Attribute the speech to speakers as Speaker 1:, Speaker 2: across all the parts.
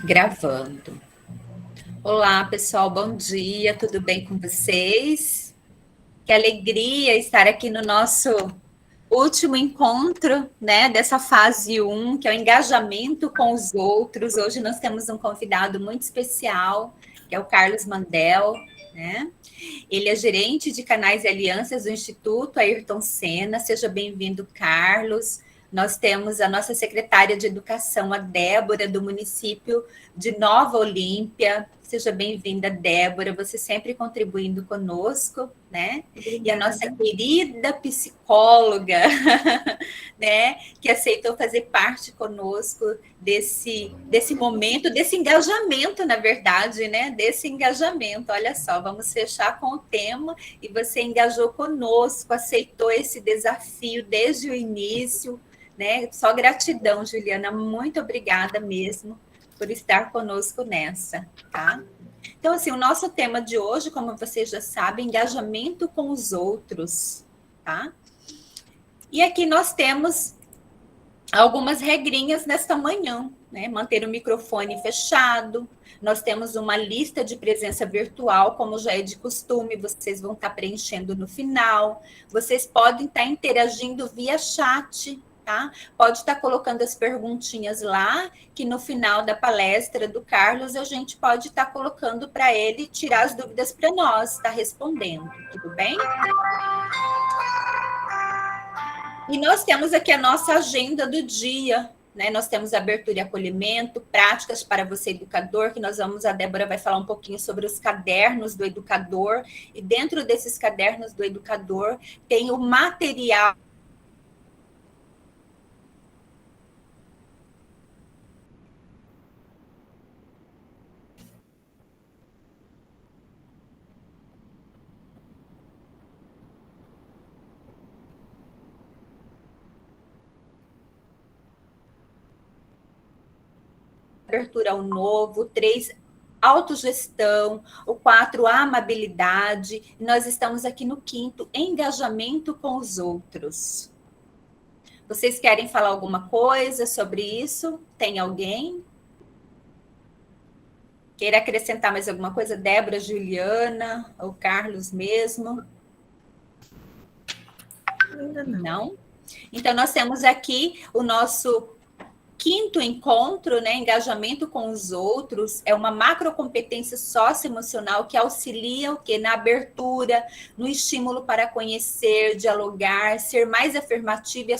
Speaker 1: Gravando. Olá, pessoal, bom dia, tudo bem com vocês? Que alegria estar aqui no nosso último encontro, né, dessa fase 1, que é o engajamento com os outros. Hoje nós temos um convidado muito especial, que é o Carlos Mandel, né? Ele é gerente de canais e alianças do Instituto Ayrton Senna. Seja bem-vindo, Carlos. Nós temos a nossa secretária de Educação, a Débora, do município de Nova Olímpia. Seja bem-vinda, Débora, você sempre contribuindo conosco, né?
Speaker 2: Obrigada.
Speaker 1: E a nossa querida psicóloga, né, que aceitou fazer parte conosco desse momento, desse engajamento, na verdade, né? Desse engajamento. Olha só, vamos fechar com o tema e você engajou conosco, aceitou esse desafio desde o início, né? Só gratidão, Juliana, muito obrigada mesmo por estar conosco nessa, tá? Então, assim, o nosso tema de hoje, como vocês já sabem, engajamento com os outros, tá? E aqui nós temos algumas regrinhas nesta manhã, né? Manter o microfone fechado. Nós temos uma lista de presença virtual, como já é de costume, vocês vão estar preenchendo no final. Vocês podem estar interagindo via chat, tá? Pode estar colocando as perguntinhas lá, que no final da palestra do Carlos a gente pode estar colocando para ele tirar as dúvidas para nós, estar respondendo, tudo bem? E nós temos aqui a nossa agenda do dia, né? Nós temos abertura e acolhimento, práticas para você, educador, que a Débora vai falar um pouquinho sobre os cadernos do educador, e dentro desses cadernos do educador tem o material abertura ao novo, 3, autogestão, o 4, amabilidade. Nós estamos aqui no 5º, engajamento com os outros. Vocês querem falar alguma coisa sobre isso? Tem alguém? Queira acrescentar mais alguma coisa? Débora, Juliana, ou Carlos mesmo?
Speaker 2: Ainda não.
Speaker 1: Não? Então, nós temos aqui o nosso 5º encontro, né, engajamento com os outros, é uma macrocompetência socioemocional que auxilia o quê? Na abertura, no estímulo para conhecer, dialogar, ser mais afirmativo e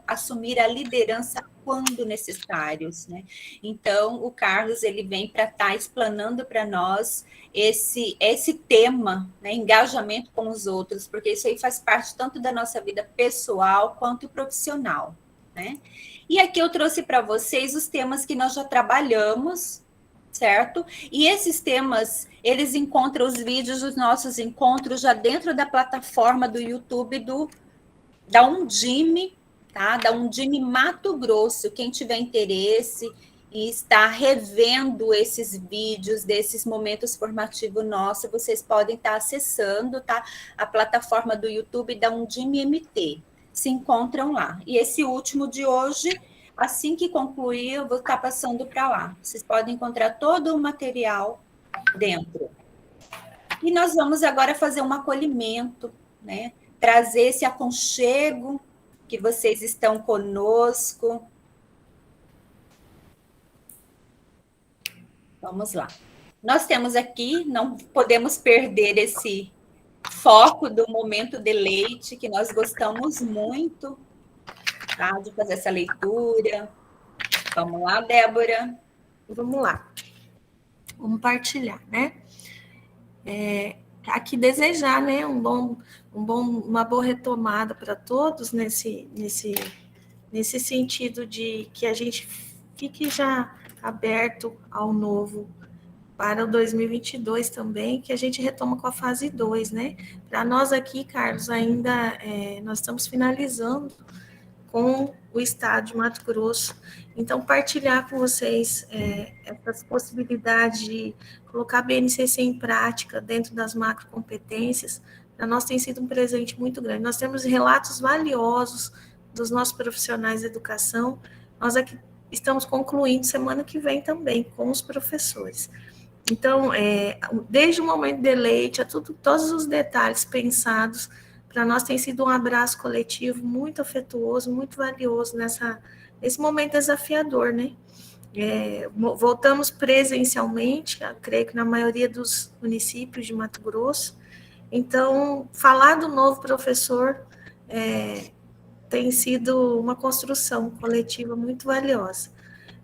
Speaker 1: assumir a liderança quando necessários, né? Então, o Carlos, ele vem para estar explanando para nós esse tema, né, engajamento com os outros, porque isso aí faz parte tanto da nossa vida pessoal quanto profissional, né? E aqui eu trouxe para vocês os temas que nós já trabalhamos, certo? E esses temas, eles encontram os vídeos dos nossos encontros já dentro da plataforma do YouTube da Undime, tá? Da Undime Mato Grosso. Quem tiver interesse e está revendo esses vídeos desses momentos formativos nossos, vocês podem estar acessando, tá? A plataforma do YouTube da Undime MT. Se encontram lá. E esse último de hoje, assim que concluir, eu vou estar passando para lá. Vocês podem encontrar todo o material dentro. E nós vamos agora fazer um acolhimento, né? Trazer esse aconchego que vocês estão conosco. Vamos lá. Nós temos aqui, não podemos perder esse foco do momento de leite, que nós gostamos muito, tá? De fazer essa leitura. Vamos lá, Débora?
Speaker 2: Vamos lá. Vamos partilhar, né? Aqui desejar, né? Uma boa retomada para todos nesse sentido de que a gente fique já aberto ao novo para o 2022 também, que a gente retoma com a fase 2, né? Para nós aqui, Carlos, ainda nós estamos finalizando com o estado de Mato Grosso. Então, partilhar com vocês essas possibilidades de colocar a BNCC em prática dentro das macrocompetências, para nós tem sido um presente muito grande. Nós temos relatos valiosos dos nossos profissionais de educação. Nós aqui estamos concluindo semana que vem também com os professores. Então, desde o momento de leite, todos os detalhes pensados, para nós tem sido um abraço coletivo muito afetuoso, muito valioso nesse momento desafiador, né? Voltamos presencialmente, creio que na maioria dos municípios de Mato Grosso. Então, falar do novo professor tem sido uma construção coletiva muito valiosa.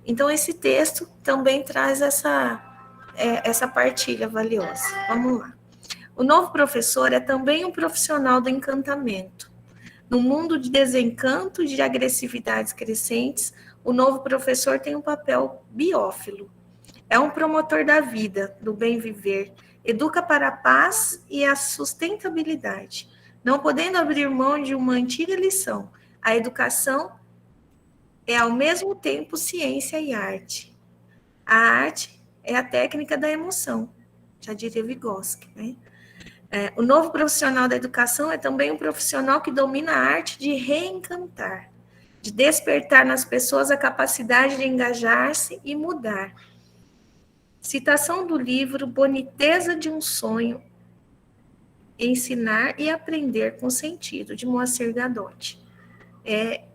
Speaker 2: Então, esse texto também traz essa partilha valiosa. Vamos lá. O novo professor é também um profissional do encantamento. No mundo de desencanto e de agressividades crescentes, o novo professor tem um papel biófilo. É um promotor da vida, do bem viver, educa para a paz e a sustentabilidade, não podendo abrir mão de uma antiga lição. A educação é, ao mesmo tempo, ciência e arte. A arte é a técnica da emoção, já diria Vygotsky, né? O novo profissional da educação é também um profissional que domina a arte de reencantar, de despertar nas pessoas a capacidade de engajar-se e mudar. Citação do livro Boniteza de um Sonho, Ensinar e Aprender com Sentido, de Moacir Gadotti.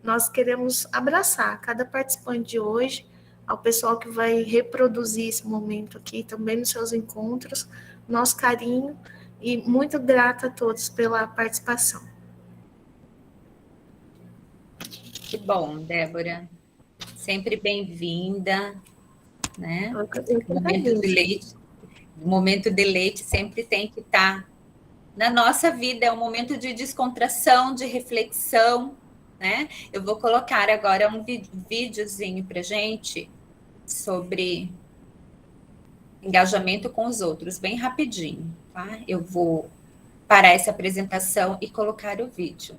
Speaker 2: Nós queremos abraçar cada participante de hoje, ao pessoal que vai reproduzir esse momento aqui, também nos seus encontros, nosso carinho, e muito grata a todos pela participação.
Speaker 1: Que bom, Débora. Sempre bem-vinda, né? O momento de leite sempre tem que estar na nossa vida, é um momento de descontração, de reflexão, né? Eu vou colocar agora um videozinho para gente sobre engajamento com os outros, bem rapidinho, tá? Eu vou parar essa apresentação e colocar o vídeo.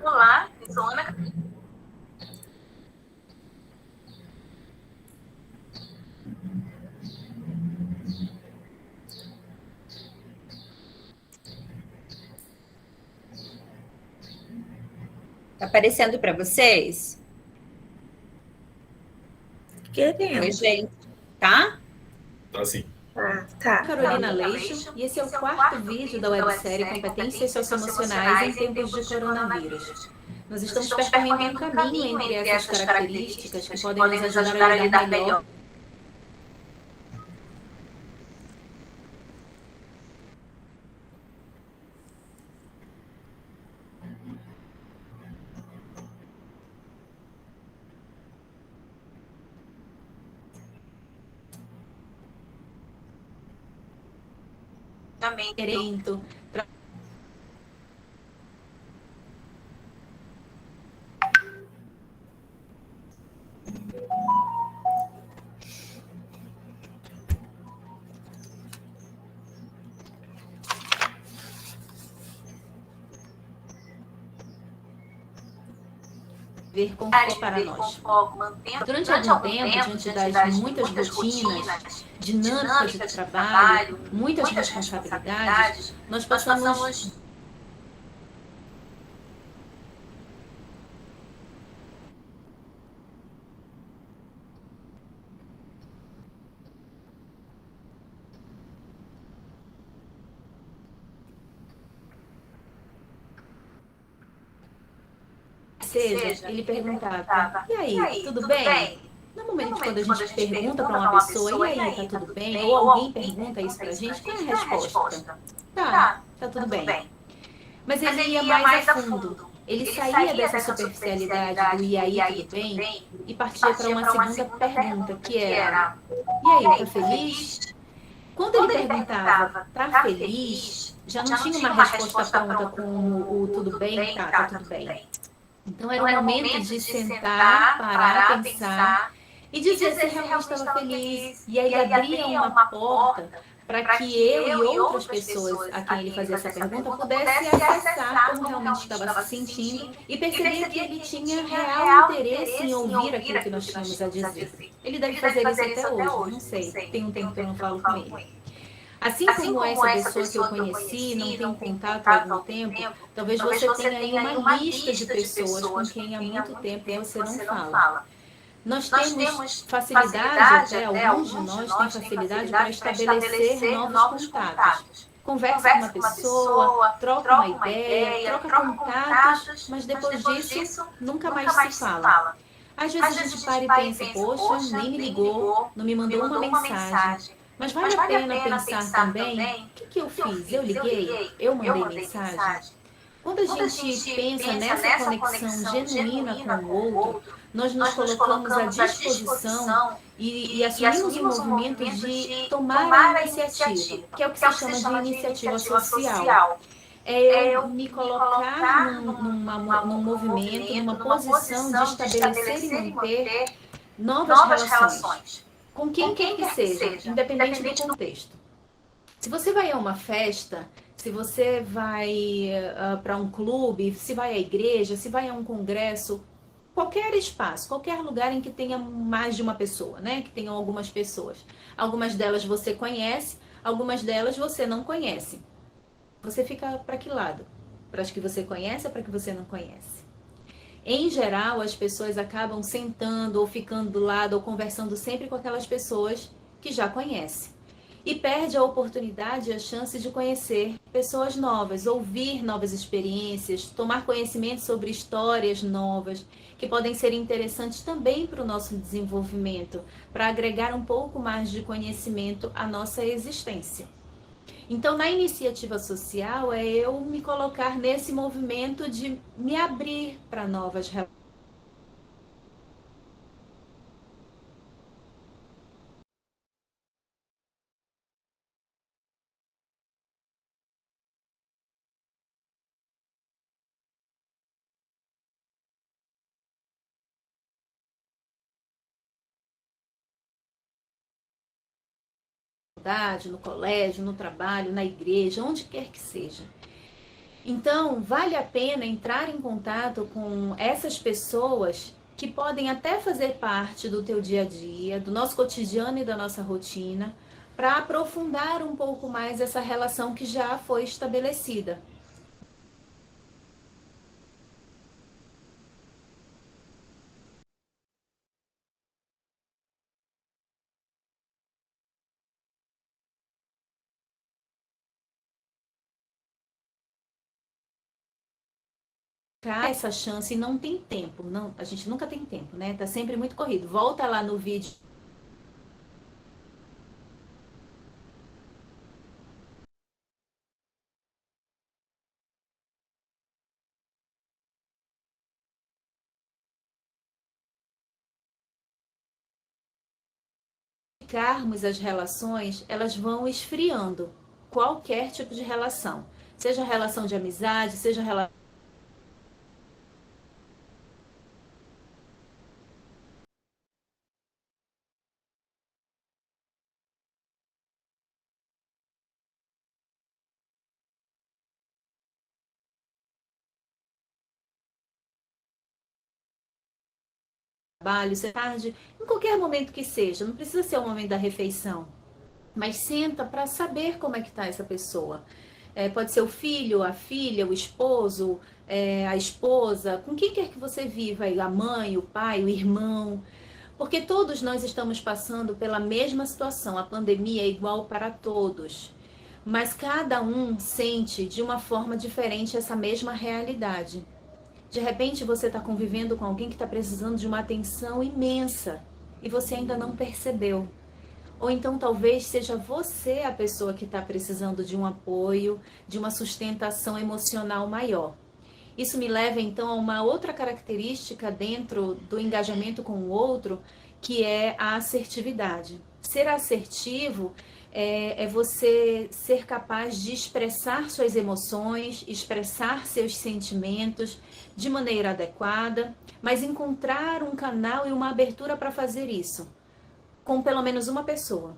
Speaker 3: Olá, eu sou Ana.
Speaker 1: Tá aparecendo para vocês?
Speaker 2: Queremos.
Speaker 1: Oi, gente. Tá?
Speaker 4: Tá sim.
Speaker 2: Tá.
Speaker 5: Carolina Leixo, e esse é o quarto vídeo da websérie Competências Socioemocionais em Tempos de Coronavírus. Nós estamos percorrendo um caminho entre essas características que podem nos ajudar a lidar melhor
Speaker 3: Engajamento.
Speaker 5: ver com foco para nós. Durante algum tempo, diante das muitas rotinas, dinâmicas de trabalho, muitas responsabilidades, nós passamos ele perguntava, e aí, tudo bem? Normalmente, quando a gente pergunta para uma pessoa, e aí, tá tudo bem? Ou alguém pergunta isso pra gente, qual é a resposta? Tá tudo bem. Mas ele ia mais a fundo. Ele saía dessa superficialidade do e aí, tudo bem? E partia para uma segunda pergunta, que era, e aí, tá feliz? Quando ele perguntava, tá feliz? Já não tinha uma resposta pronta com o tudo bem, tá tudo bem. Então, era um momento de sentar, parar, pensar e dizer se realmente estava feliz. E aí abria uma porta para que eu e outras pessoas a quem ele fazia essa pergunta pudessem acessar como realmente estava se sentindo e perceber que ele tinha real interesse em ouvir aquilo que nós tínhamos a dizer. Ele deve fazer isso até hoje, não sei, tem um tempo que eu não falo com ele. Assim como essa pessoa que eu conheci, não tem contato há algum tempo, talvez você tenha aí uma lista de pessoas com quem há muito tempo você não fala. Nós temos facilidade, até alguns de nós têm facilidade para estabelecer novos contatos. Conversa com uma pessoa, troca uma ideia, troca contatos, mas depois disso nunca mais se fala. Às vezes a gente para e pensa, poxa, nem me ligou, não me mandou uma mensagem. Mas vale a pena pensar também, o que eu fiz? Eu liguei? Eu mandei mensagem? Quando a gente pensa nessa conexão genuína com o outro, nós nos colocamos à disposição e assumimos o movimento de tomar a iniciativa, que é o que se chama de iniciativa social. É eu me colocar num movimento, numa posição de estabelecer e manter novas relações. Com quem quer que seja, independente do contexto. Se você vai a uma festa, se você vai para um clube, se vai à igreja, se vai a um congresso, qualquer espaço, qualquer lugar em que tenha mais de uma pessoa, né? Que tenham algumas pessoas. Algumas delas você conhece, algumas delas você não conhece. Você fica para que lado? Para as que você conhece ou para que você não conhece? Em geral, as pessoas acabam sentando ou ficando do lado ou conversando sempre com aquelas pessoas que já conhecem. E perde a oportunidade e a chance de conhecer pessoas novas, ouvir novas experiências, tomar conhecimento sobre histórias novas, que podem ser interessantes também para o nosso desenvolvimento, para agregar um pouco mais de conhecimento à nossa existência. Então, na iniciativa social, é eu me colocar nesse movimento de me abrir para novas relações. No colégio, no trabalho, na igreja, onde quer que seja. Então, vale a pena entrar em contato com essas pessoas que podem até fazer parte do teu dia a dia, do nosso cotidiano e da nossa rotina, para aprofundar um pouco mais essa relação que já foi estabelecida. Essa chance e não tem tempo, não, a gente nunca tem tempo, né? Tá sempre muito corrido. Volta lá no vídeo. As relações, elas vão esfriando. Qualquer tipo de relação. Seja relação de amizade, seja relação trabalho, tarde, em qualquer momento que seja, não precisa ser o momento da refeição, mas senta para saber como é que está essa pessoa. Pode ser o filho, a filha, o esposo, a esposa, com quem quer que você viva, a mãe, o pai, o irmão, porque todos nós estamos passando pela mesma situação, a pandemia é igual para todos, mas cada um sente de uma forma diferente essa mesma realidade. De repente você está convivendo com alguém que está precisando de uma atenção imensa e você ainda não percebeu. Ou então talvez seja você a pessoa que está precisando de um apoio, de uma sustentação emocional maior. Isso me leva então a uma outra característica dentro do engajamento com o outro, que é a assertividade. Ser assertivo é você ser capaz de expressar suas emoções, expressar seus sentimentos de maneira adequada, mas encontrar um canal e uma abertura para fazer isso, com pelo menos uma pessoa.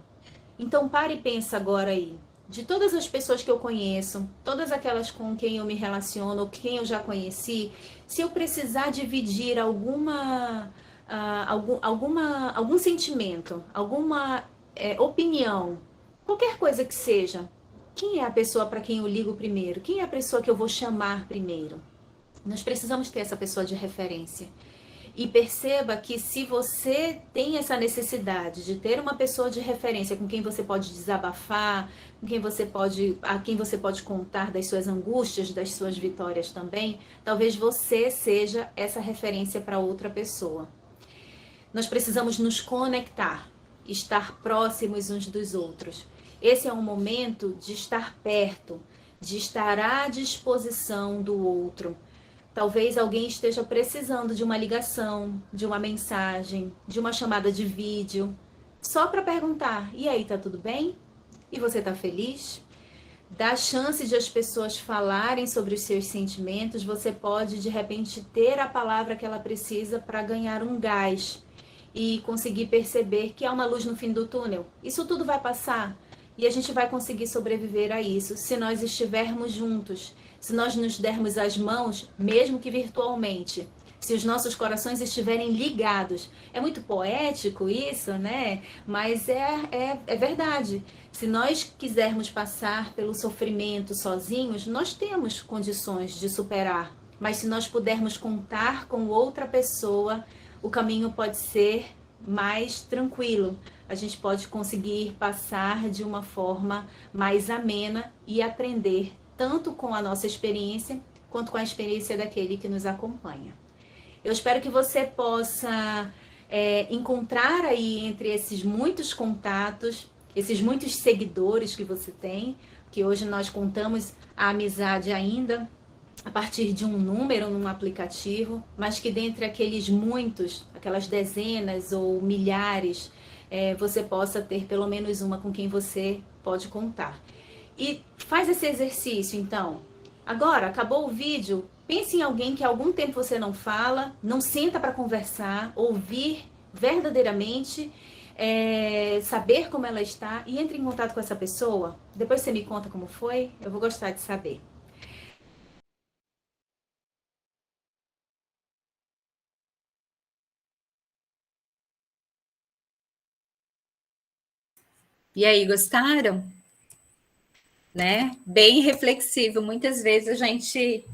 Speaker 5: Então, pare e pensa agora aí. De todas as pessoas que eu conheço, todas aquelas com quem eu me relaciono, ou quem eu já conheci, se eu precisar dividir algum sentimento, alguma opinião, qualquer coisa que seja, quem é a pessoa para quem eu ligo primeiro? Quem é a pessoa que eu vou chamar primeiro? Nós precisamos ter essa pessoa de referência. E perceba que se você tem essa necessidade de ter uma pessoa de referência com quem você pode desabafar, a quem você pode contar das suas angústias, das suas vitórias também, talvez você seja essa referência para outra pessoa. Nós precisamos nos conectar, estar próximos uns dos outros. Esse é um momento de estar perto, de estar à disposição do outro. Talvez alguém esteja precisando de uma ligação, de uma mensagem, de uma chamada de vídeo, só para perguntar: e aí, tá tudo bem? E você tá feliz? Dá chance de as pessoas falarem sobre os seus sentimentos, você pode de repente ter a palavra que ela precisa para ganhar um gás e conseguir perceber que há uma luz no fim do túnel. Isso tudo vai passar e a gente vai conseguir sobreviver a isso se nós estivermos juntos. Se nós nos dermos as mãos, mesmo que virtualmente, se os nossos corações estiverem ligados. É muito poético isso, né? Mas é verdade. Se nós quisermos passar pelo sofrimento sozinhos, nós temos condições de superar. Mas se nós pudermos contar com outra pessoa, o caminho pode ser mais tranquilo. A gente pode conseguir passar de uma forma mais amena e aprender tanto com a nossa experiência, quanto com a experiência daquele que nos acompanha. Eu espero que você possa encontrar aí entre esses muitos contatos, esses muitos seguidores que você tem, que hoje nós contamos a amizade ainda a partir de um número num aplicativo, mas que dentre aqueles muitos, aquelas dezenas ou milhares, você possa ter pelo menos uma com quem você pode contar. E faz esse exercício, então. Agora, acabou o vídeo, pense em alguém que há algum tempo você não fala, não senta para conversar, ouvir verdadeiramente, saber como ela está e entre em contato com essa pessoa. Depois você me conta como foi, eu vou gostar de saber.
Speaker 1: E aí, gostaram? Né? Bem reflexivo. Muitas vezes a gente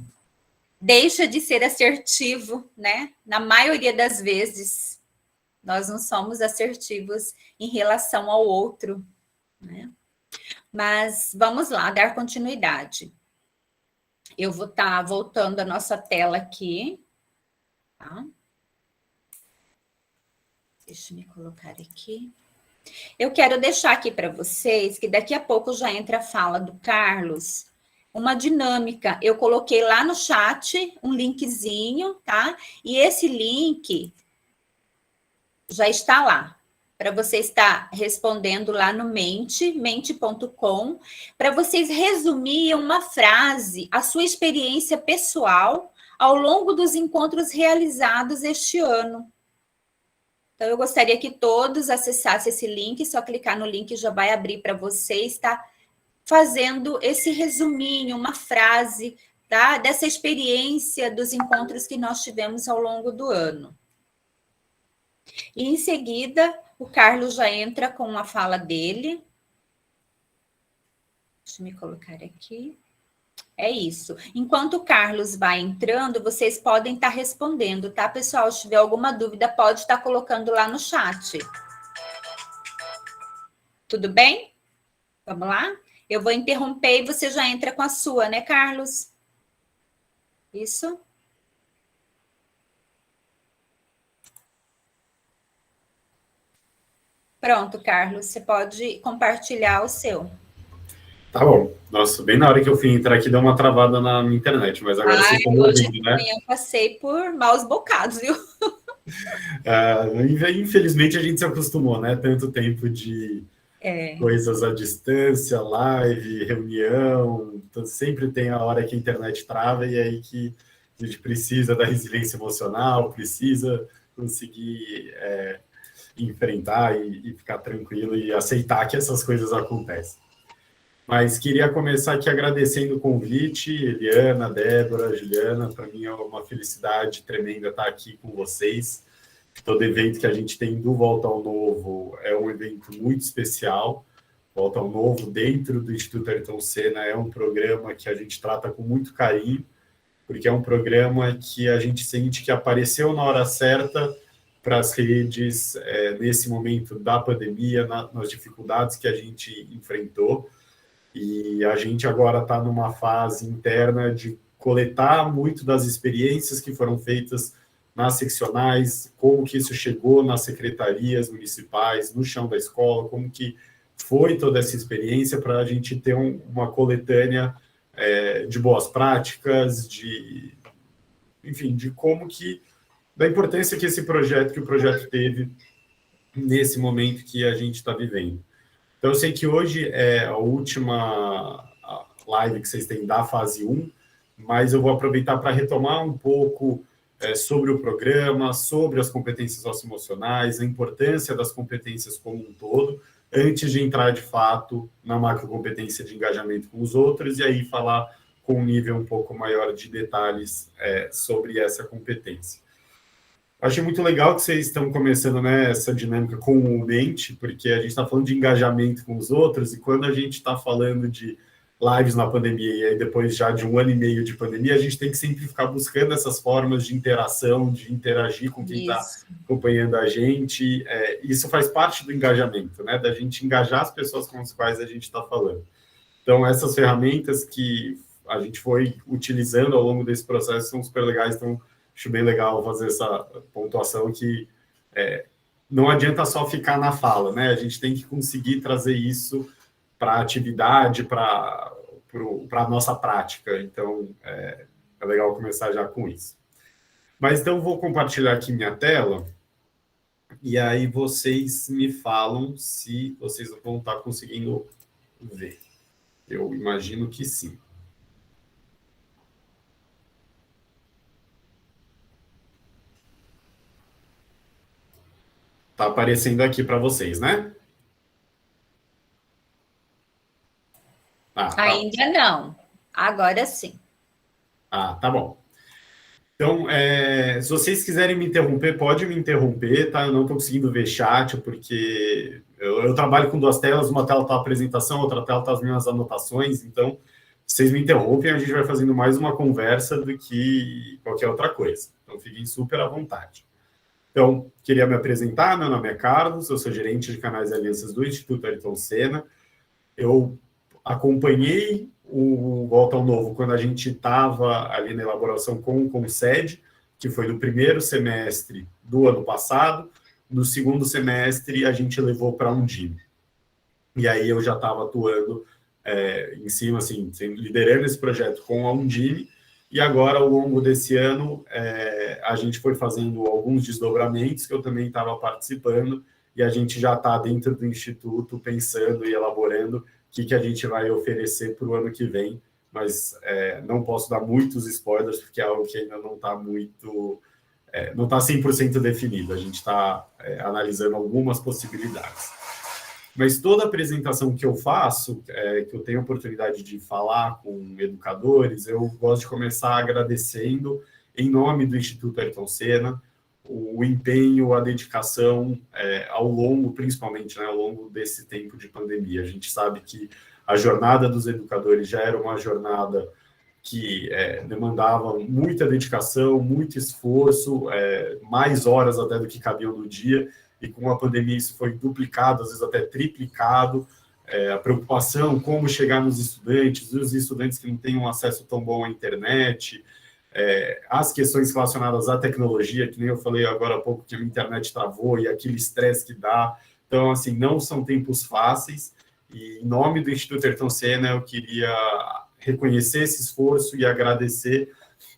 Speaker 1: deixa de ser assertivo, né? Na maioria das vezes, nós não somos assertivos em relação ao outro, né? Mas vamos lá, dar continuidade. Eu vou estar voltando a nossa tela aqui, tá? Deixa eu me colocar aqui. Eu quero deixar aqui para vocês que daqui a pouco já entra a fala do Carlos, uma dinâmica. Eu coloquei lá no chat um linkzinho, tá? E esse link já está lá, para você estar respondendo lá no mente.com, para vocês resumirem uma frase, a sua experiência pessoal ao longo dos encontros realizados este ano. Então, eu gostaria que todos acessassem esse link, só clicar no link já vai abrir para você estar fazendo esse resuminho, uma frase, tá? Dessa experiência dos encontros que nós tivemos ao longo do ano. E em seguida, o Carlos já entra com a fala dele. Deixa eu me colocar aqui. É isso. Enquanto o Carlos vai entrando, vocês podem estar respondendo, tá, pessoal? Se tiver alguma dúvida, pode estar colocando lá no chat. Tudo bem? Vamos lá? Eu vou interromper e você já entra com a sua, né, Carlos? Isso. Pronto, Carlos, você pode compartilhar o seu.
Speaker 4: Tá bom. Nossa, bem na hora que eu fui entrar aqui, deu uma travada na minha internet, mas agora vocês estão ouvindo, né?
Speaker 1: Eu passei por maus bocados, viu?
Speaker 4: Infelizmente, a gente se acostumou, né? Tanto tempo de coisas à distância, live, reunião, então sempre tem a hora que a internet trava e aí que a gente precisa da resiliência emocional, precisa conseguir enfrentar e ficar tranquilo e aceitar que essas coisas acontecem. Mas queria começar aqui agradecendo o convite, Eliana, Débora, Juliana. Para mim é uma felicidade tremenda estar aqui com vocês. Todo evento que a gente tem do Volta ao Novo é um evento muito especial. Volta ao Novo, dentro do Instituto Ayrton Senna, é um programa que a gente trata com muito carinho, porque é um programa que a gente sente que apareceu na hora certa para as redes, nesse momento da pandemia, nas dificuldades que a gente enfrentou. E a gente agora está numa fase interna de coletar muito das experiências que foram feitas nas seccionais, como que isso chegou nas secretarias municipais, no chão da escola, como que foi toda essa experiência para a gente ter uma coletânea de boas práticas, enfim, de como que, da importância que o projeto teve nesse momento que a gente está vivendo. Então, eu sei que hoje é a última live que vocês têm da fase 1, mas eu vou aproveitar para retomar um pouco sobre o programa, sobre as competências socioemocionais, a importância das competências como um todo, antes de entrar, de fato, na macrocompetência de engajamento com os outros, e aí falar com um nível um pouco maior de detalhes sobre essa competência. Achei muito legal que vocês estão começando, né, essa dinâmica comumente, porque a gente está falando de engajamento com os outros, e quando a gente está falando de lives na pandemia, e aí depois já de 1 ano e meio de pandemia, a gente tem que sempre ficar buscando essas formas de interação, de interagir com quem está acompanhando a gente. Isso faz parte do engajamento, né, da gente engajar as pessoas com as quais a gente está falando. Então, essas ferramentas que a gente foi utilizando ao longo desse processo são super legais, então acho bem legal fazer essa pontuação que não adianta só ficar na fala, né? A gente tem que conseguir trazer isso para a atividade, para a nossa prática. Então, é legal começar já com isso. Mas então, vou compartilhar aqui minha tela e aí vocês me falam se vocês vão estar conseguindo ver. Eu imagino que sim. Está aparecendo aqui para vocês, né?
Speaker 1: Ainda não. Agora sim.
Speaker 4: Tá bom. Então, se vocês quiserem me interromper, pode me interromper, tá? Eu não estou conseguindo ver chat, porque eu trabalho com 2 telas, uma tela está a apresentação, outra tela está as minhas anotações, então, vocês me interrompem, a gente vai fazendo mais uma conversa do que qualquer outra coisa. Então, fiquem super à vontade. Então, queria me apresentar, meu nome é Carlos, eu sou gerente de canais e alianças do Instituto Ayrton Senna. Eu acompanhei o Volta ao Novo quando a gente estava ali na elaboração com o Concede, que foi no primeiro semestre do ano passado. No segundo semestre, a gente levou para a Undime. E aí eu já estava atuando em cima, assim, liderando esse projeto com a Undime. E agora, ao longo desse ano, a gente foi fazendo alguns desdobramentos que eu também estava participando, e a gente já está dentro do Instituto pensando e elaborando o que a gente vai oferecer para o ano que vem, mas não posso dar muitos spoilers, porque é algo que ainda não está muito... não está 100% definido, a gente está analisando algumas possibilidades. Mas toda apresentação que eu faço, que eu tenho a oportunidade de falar com educadores, eu gosto de começar agradecendo, em nome do Instituto Ayrton Senna, o empenho, a dedicação ao longo, principalmente, né, ao longo desse tempo de pandemia. A gente sabe que a jornada dos educadores já era uma jornada que demandava muita dedicação, muito esforço, mais horas até do que cabiam no dia, e com a pandemia isso foi duplicado, às vezes até triplicado, a preocupação, como chegar nos estudantes, os estudantes que não têm um acesso tão bom à internet, as questões relacionadas à tecnologia, que nem eu falei agora há pouco, que a internet travou e aquele estresse que dá. Então, assim, não são tempos fáceis, e em nome do Instituto Ayrton Senna, eu queria reconhecer esse esforço e agradecer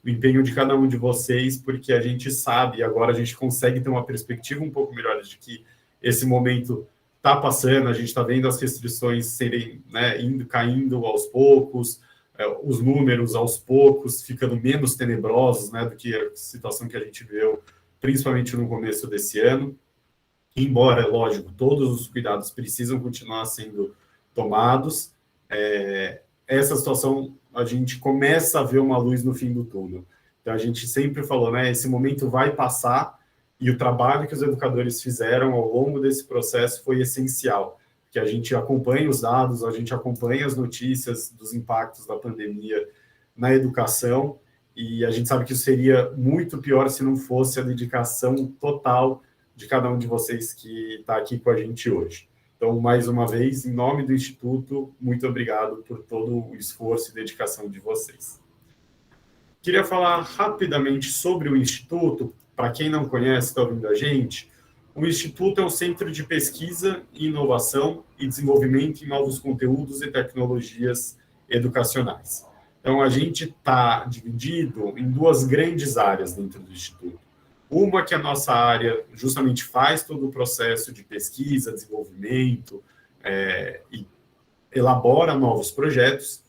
Speaker 4: o empenho de cada um de vocês, porque a gente sabe, agora a gente consegue ter uma perspectiva um pouco melhor de que esse momento está passando, a gente está vendo as restrições serem, né, caindo aos poucos, os números aos poucos ficando menos tenebrosos, né, do que a situação que a gente viu, principalmente no começo desse ano. embora, lógico, todos os cuidados precisam continuar sendo tomados, essa situação, a gente começa a ver uma luz no fim do túnel. Então, a gente sempre falou, né, esse momento vai passar, e o trabalho que os educadores fizeram ao longo desse processo foi essencial, que a gente acompanha os dados, a gente acompanha as notícias dos impactos da pandemia na educação, e a gente sabe que isso seria muito pior se não fosse a dedicação total de cada um de vocês que está aqui com a gente hoje. Então, mais uma vez, em nome do Instituto, muito obrigado por todo o esforço e dedicação de vocês. Queria falar rapidamente sobre o Instituto. Para quem não conhece, está ouvindo a gente, o Instituto é um centro de pesquisa, inovação e desenvolvimento em novos conteúdos e tecnologias educacionais. Então, a gente está dividido em duas grandes áreas dentro do Instituto. Uma que a nossa área justamente faz todo o processo de pesquisa, desenvolvimento e elabora novos projetos.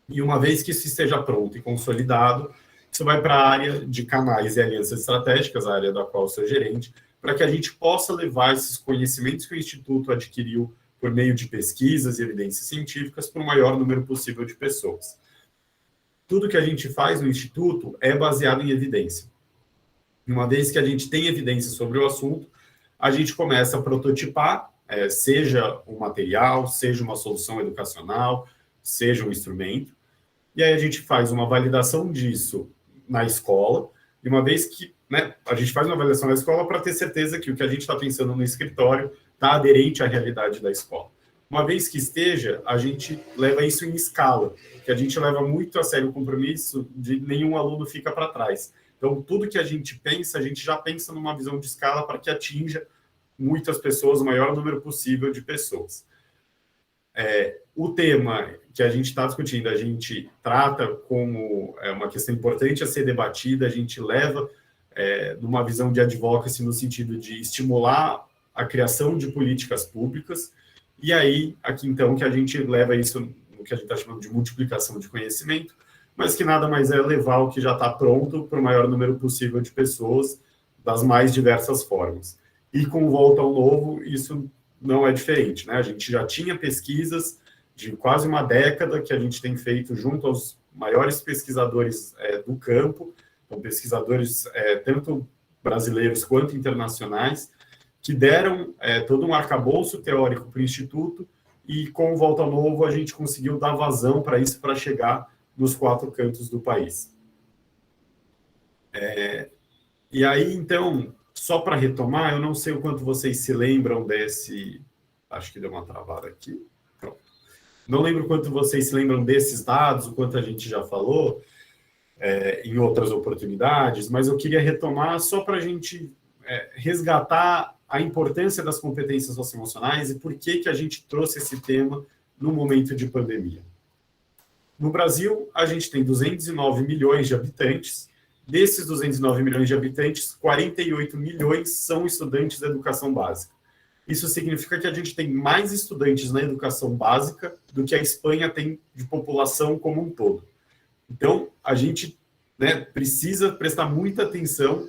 Speaker 4: E uma vez que isso esteja pronto e consolidado, isso vai para a área de canais e alianças estratégicas, a área da qual eu sou gerente, para que a gente possa levar esses conhecimentos que o Instituto adquiriu por meio de pesquisas e evidências científicas para o maior número possível de pessoas. Tudo que a gente faz no Instituto é baseado em evidência. Uma vez que a gente tem evidência sobre o assunto, a gente começa a prototipar, seja um material, seja uma solução educacional, seja um instrumento, e aí a gente faz uma validação disso na escola, e uma vez que a gente faz uma avaliação na escola para ter certeza que o que a gente está pensando no escritório está aderente à realidade da escola. Uma vez que esteja, a gente leva isso em escala, que a gente leva muito a sério o compromisso de nenhum aluno fica para trás. Então, tudo que a gente já pensa numa visão de escala para que atinja muitas pessoas, o maior número possível de pessoas. O tema que a gente está discutindo, a gente trata como uma questão importante a ser debatida, a gente leva numa visão de advocacy no sentido de estimular a criação de políticas públicas, e aí, aqui então, que a gente leva isso no que a gente está chamando de multiplicação de conhecimento, mas que nada mais é levar o que já está pronto para o maior número possível de pessoas, das mais diversas formas. E com Volta ao Novo, isso não é diferente, né? A gente já tinha pesquisas de quase uma década que a gente tem feito junto aos maiores pesquisadores do campo, então pesquisadores tanto brasileiros quanto internacionais, que deram todo um arcabouço teórico para o Instituto, e com Volta ao Novo a gente conseguiu dar vazão para isso, para chegar nos 4 cantos do país. E aí, então, só para retomar, eu não sei o quanto vocês se lembram desse... Acho que deu uma travada aqui. Pronto. Não lembro o quanto vocês se lembram desses dados, o quanto a gente já falou em outras oportunidades, mas eu queria retomar só para a gente resgatar a importância das competências socioemocionais e por que a gente trouxe esse tema no momento de pandemia. No Brasil, a gente tem 209 milhões de habitantes. Desses 209 milhões de habitantes, 48 milhões são estudantes da educação básica. Isso significa que a gente tem mais estudantes na educação básica do que a Espanha tem de população como um todo. Então, a gente precisa prestar muita atenção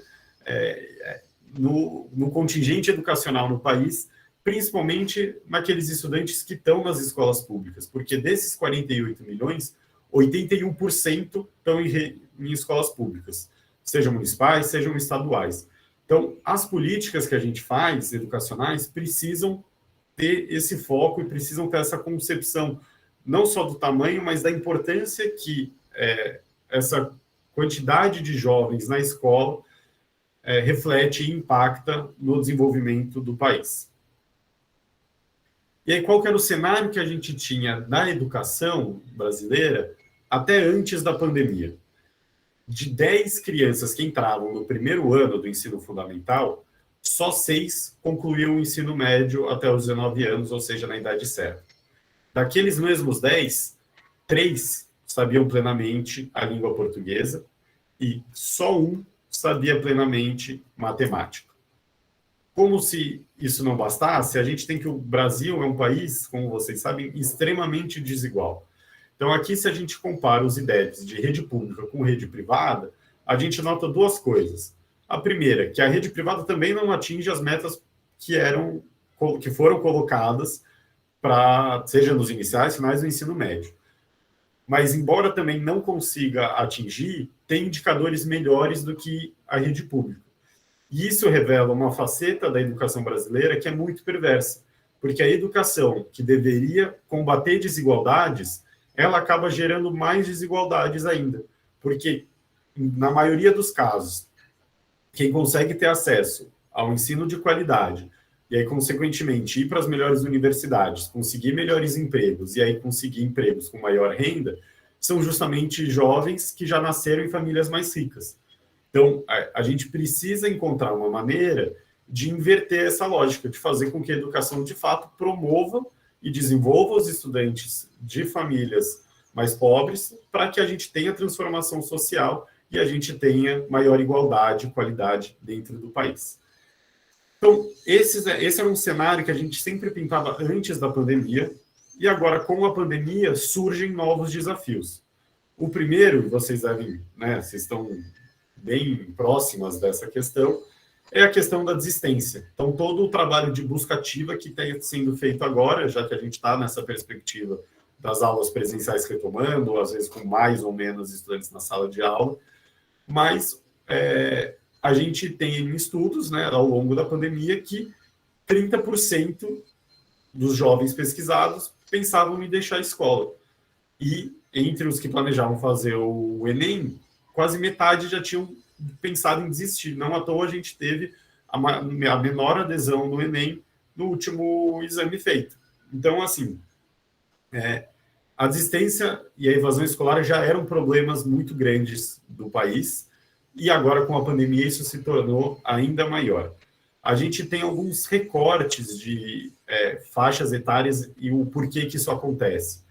Speaker 4: no contingente educacional no país, principalmente naqueles estudantes que estão nas escolas públicas, porque desses 48 milhões, 81% estão em escolas públicas, sejam municipais, sejam estaduais. Então, as políticas que a gente faz, educacionais, precisam ter esse foco e precisam ter essa concepção, não só do tamanho, mas da importância que essa quantidade de jovens na escola reflete e impacta no desenvolvimento do país. E aí, qual que era o cenário que a gente tinha na educação brasileira até antes da pandemia? De 10 crianças que entravam no primeiro ano do ensino fundamental, só 6 concluíam o ensino médio até os 19 anos, ou seja, na idade certa. Daqueles mesmos 10, 3 sabiam plenamente a língua portuguesa e só 1 sabia plenamente matemática. Como se isso não bastasse, a gente tem que o Brasil é um país, como vocês sabem, extremamente desigual. Então, aqui, se a gente compara os IDEBs de rede pública com rede privada, a gente nota duas coisas. A primeira, que a rede privada também não atinge as metas que foram colocadas seja nos iniciais, finais do ensino médio. Mas, embora também não consiga atingir, tem indicadores melhores do que a rede pública. E isso revela uma faceta da educação brasileira que é muito perversa, porque a educação, que deveria combater desigualdades, ela acaba gerando mais desigualdades ainda, porque, na maioria dos casos, quem consegue ter acesso ao ensino de qualidade, e aí, consequentemente, ir para as melhores universidades, conseguir melhores empregos, e aí conseguir empregos com maior renda, são justamente jovens que já nasceram em famílias mais ricas. Então, a gente precisa encontrar uma maneira de inverter essa lógica, de fazer com que a educação, de fato, promova e desenvolva os estudantes de famílias mais pobres, para que a gente tenha transformação social e a gente tenha maior igualdade e qualidade dentro do país. Então, esse era um cenário que a gente sempre pintava antes da pandemia, e agora, com a pandemia, surgem novos desafios. O primeiro, vocês devem, vocês estão bem próximas dessa questão, é a questão da desistência. Então, todo o trabalho de busca ativa que está sendo feito agora, já que a gente está nessa perspectiva das aulas presenciais retomando, às vezes com mais ou menos estudantes na sala de aula, mas a gente tem estudos, ao longo da pandemia, que 30% dos jovens pesquisados pensavam em deixar a escola. E entre os que planejavam fazer o Enem, quase metade já tinham pensado em desistir. Não à toa a gente teve a menor adesão no Enem no último exame feito. Então, assim, a desistência e a evasão escolar já eram problemas muito grandes do país, e agora, com a pandemia, isso se tornou ainda maior. A gente tem alguns recortes de faixas etárias e o porquê que isso acontece.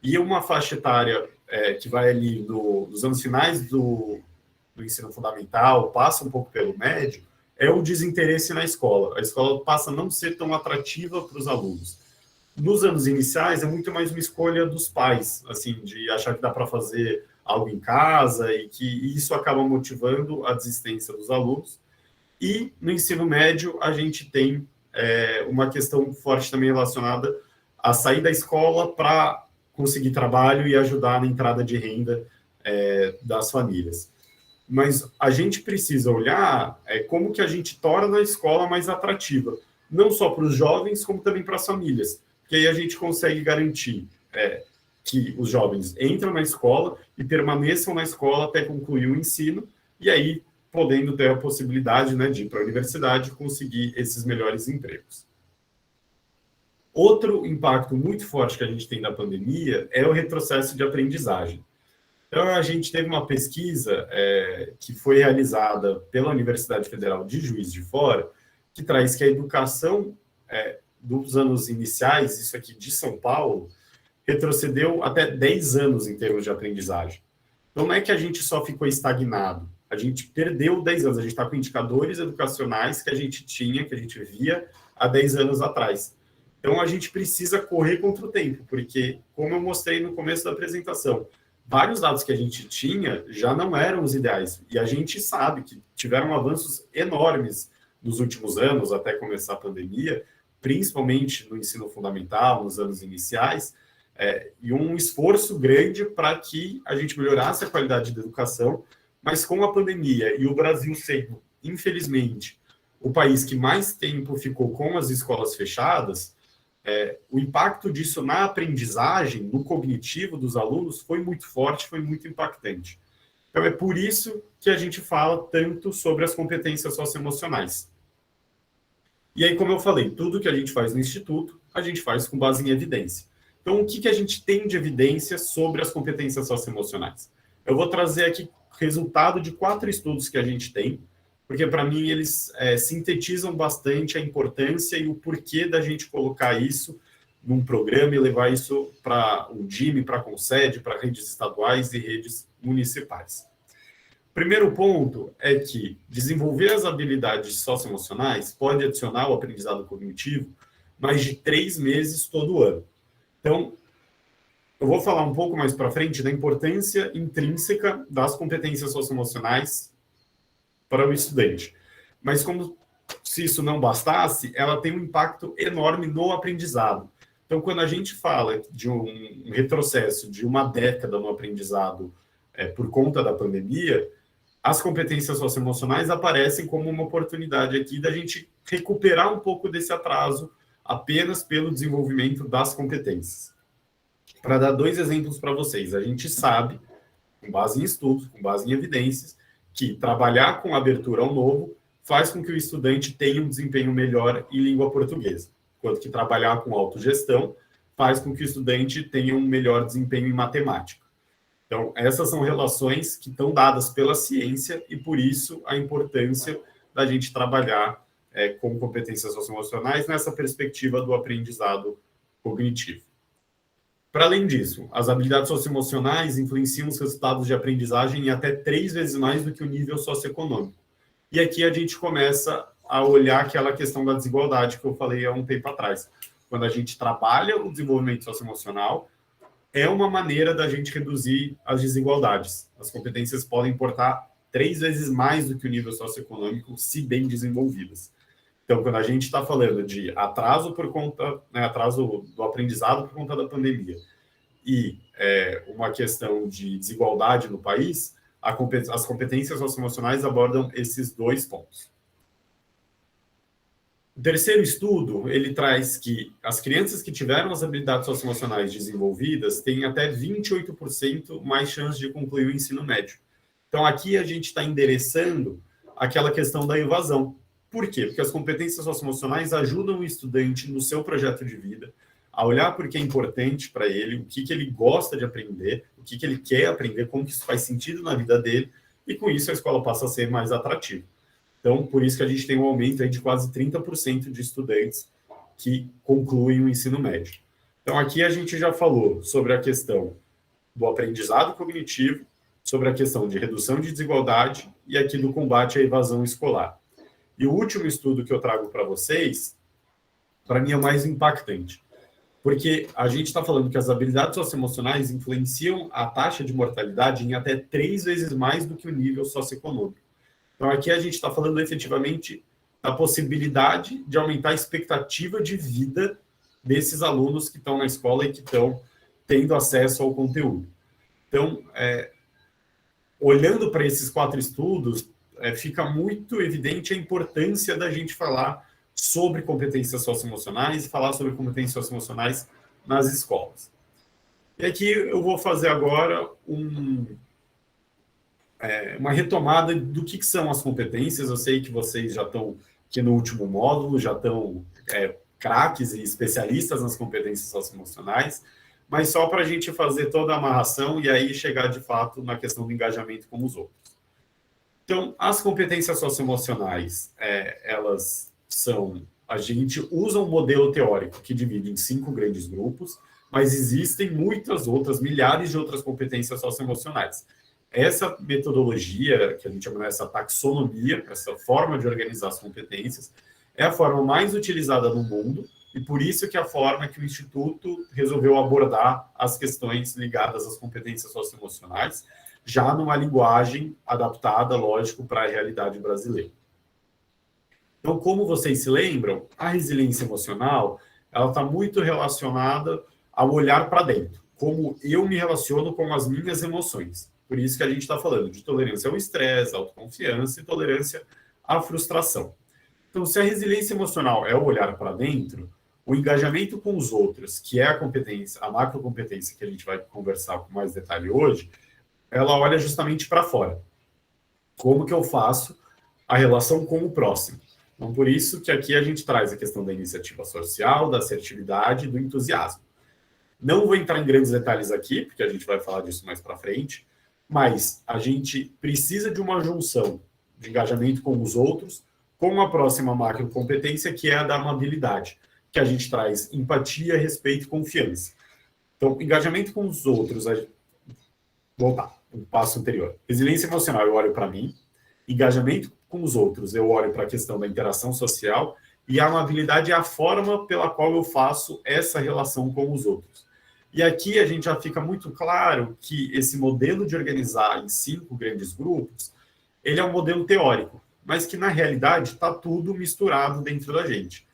Speaker 4: E uma faixa etária que vai ali nos anos finais do ensino fundamental, passa um pouco pelo médio, é o desinteresse na escola. A escola passa a não ser tão atrativa para os alunos. Nos anos iniciais, é muito mais uma escolha dos pais, assim, de achar que dá para fazer algo em casa, e que isso acaba motivando a desistência dos alunos. E no ensino médio, a gente tem uma questão forte também relacionada a sair da escola para conseguir trabalho e ajudar na entrada de renda das famílias. Mas a gente precisa olhar como que a gente torna a escola mais atrativa, não só para os jovens, como também para as famílias, porque aí a gente consegue garantir que os jovens entram na escola e permaneçam na escola até concluir o ensino, e aí podendo ter a possibilidade de ir para a universidade e conseguir esses melhores empregos. Outro impacto muito forte que a gente tem da pandemia é o retrocesso de aprendizagem. Então, a gente teve uma pesquisa que foi realizada pela Universidade Federal de Juiz de Fora, que traz que a educação dos anos iniciais, isso aqui de São Paulo, retrocedeu até 10 anos em termos de aprendizagem. Então, não é que a gente só ficou estagnado, a gente perdeu 10 anos, a gente está com indicadores educacionais que a gente tinha, que a gente via há 10 anos atrás. Então, a gente precisa correr contra o tempo, porque, como eu mostrei no começo da apresentação, vários dados que a gente tinha já não eram os ideais, e a gente sabe que tiveram avanços enormes nos últimos anos, até começar a pandemia, principalmente no ensino fundamental, nos anos iniciais, e um esforço grande para que a gente melhorasse a qualidade da educação, mas com a pandemia e o Brasil sendo, infelizmente, o país que mais tempo ficou com as escolas fechadas, o impacto disso na aprendizagem, no cognitivo dos alunos, foi muito forte, foi muito impactante. Então, é por isso que a gente fala tanto sobre as competências socioemocionais. E aí, como eu falei, tudo que a gente faz no Instituto, a gente faz com base em evidência. Então, o que a gente tem de evidência sobre as competências socioemocionais? Eu vou trazer aqui resultado de 4 estudos que a gente tem, porque, para mim, eles sintetizam bastante a importância e o porquê da gente colocar isso num programa e levar isso para o DIME, para a Concede, para redes estaduais e redes municipais. O primeiro ponto é que desenvolver as habilidades socioemocionais pode adicionar o aprendizado cognitivo mais de 3 meses todo ano. Então, eu vou falar um pouco mais para frente da importância intrínseca das competências socioemocionais para o estudante. Mas como se isso não bastasse, ela tem um impacto enorme no aprendizado. Então, quando a gente fala de um retrocesso de uma década no aprendizado por conta da pandemia, as competências socioemocionais aparecem como uma oportunidade aqui da gente recuperar um pouco desse atraso apenas pelo desenvolvimento das competências. Para dar 2 exemplos para vocês, a gente sabe, com base em estudos, com base em evidências, que trabalhar com abertura ao novo faz com que o estudante tenha um desempenho melhor em língua portuguesa, enquanto que trabalhar com autogestão faz com que o estudante tenha um melhor desempenho em matemática. Então, essas são relações que estão dadas pela ciência e, por isso, a importância da gente trabalhar com competências socioemocionais nessa perspectiva do aprendizado cognitivo. Para além disso, as habilidades socioemocionais influenciam os resultados de aprendizagem em até 3 vezes mais do que o nível socioeconômico. E aqui a gente começa a olhar aquela questão da desigualdade que eu falei há um tempo atrás. Quando a gente trabalha o desenvolvimento socioemocional, é uma maneira da gente reduzir as desigualdades. As competências podem importar 3 vezes mais do que o nível socioeconômico, se bem desenvolvidas. Então, quando a gente está falando de atraso por conta, atraso do aprendizado por conta da pandemia e uma questão de desigualdade no país, as competências socioemocionais abordam esses 2 pontos. O terceiro estudo, ele traz que as crianças que tiveram as habilidades socioemocionais desenvolvidas têm até 28% mais chance de concluir o ensino médio. Então, aqui a gente está endereçando aquela questão da evasão. Por quê? Porque as competências socioemocionais ajudam o estudante no seu projeto de vida a olhar por que é importante para ele, o que ele gosta de aprender, o que ele quer aprender, como que isso faz sentido na vida dele, e com isso a escola passa a ser mais atrativa. Então, por isso que a gente tem um aumento aí de quase 30% de estudantes que concluem o ensino médio. Então, aqui a gente já falou sobre a questão do aprendizado cognitivo, sobre a questão de redução de desigualdade e aqui do combate à evasão escolar. E o último estudo que eu trago para vocês, para mim é o mais impactante, porque a gente está falando que as habilidades socioemocionais influenciam a taxa de mortalidade em até 3 vezes mais do que o nível socioeconômico. Então, aqui a gente está falando efetivamente da possibilidade de aumentar a expectativa de vida desses alunos que estão na escola e que estão tendo acesso ao conteúdo. Então, olhando para esses 4 estudos, fica muito evidente a importância da gente falar sobre competências socioemocionais e falar sobre competências socioemocionais nas escolas. E aqui eu vou fazer agora uma retomada do que são as competências. Eu sei que vocês já estão aqui no último módulo, já estão craques e especialistas nas competências socioemocionais, mas só para a gente fazer toda a amarração e aí chegar, de fato, na questão do engajamento com os outros. Então, as competências socioemocionais, elas são... A gente usa um modelo teórico que divide em 5 grandes grupos, mas existem muitas outras, milhares de outras competências socioemocionais. Essa metodologia, que a gente chama dessa taxonomia, essa forma de organizar as competências, é a forma mais utilizada no mundo e por isso que é a forma que o Instituto resolveu abordar as questões ligadas às competências socioemocionais, já numa linguagem adaptada, lógico, para a realidade brasileira. Então, como vocês se lembram, a resiliência emocional, ela está muito relacionada ao olhar para dentro, como eu me relaciono com as minhas emoções. Por isso que a gente está falando de tolerância ao estresse, autoconfiança e tolerância à frustração. Então, se a resiliência emocional é o olhar para dentro, o engajamento com os outros, que é a competência, a macrocompetência que a gente vai conversar com mais detalhe hoje, ela olha justamente para fora. Como que eu faço a relação com o próximo? Então, por isso que aqui a gente traz a questão da iniciativa social, da assertividade e do entusiasmo. Não vou entrar em grandes detalhes aqui, porque a gente vai falar disso mais para frente, mas a gente precisa de uma junção de engajamento com os outros, com a próxima macrocompetência, que é a da amabilidade, que a gente traz empatia, respeito e confiança. Então, engajamento com os outros, voltar, um passo anterior. Resiliência emocional, eu olho para mim. Engajamento com os outros, eu olho para a questão da interação social. E a amabilidade é a forma pela qual eu faço essa relação com os outros. E aqui a gente já fica muito claro que esse modelo de organizar em 5 grandes grupos, ele é um modelo teórico. mas que na realidade está tudo misturado dentro da gente.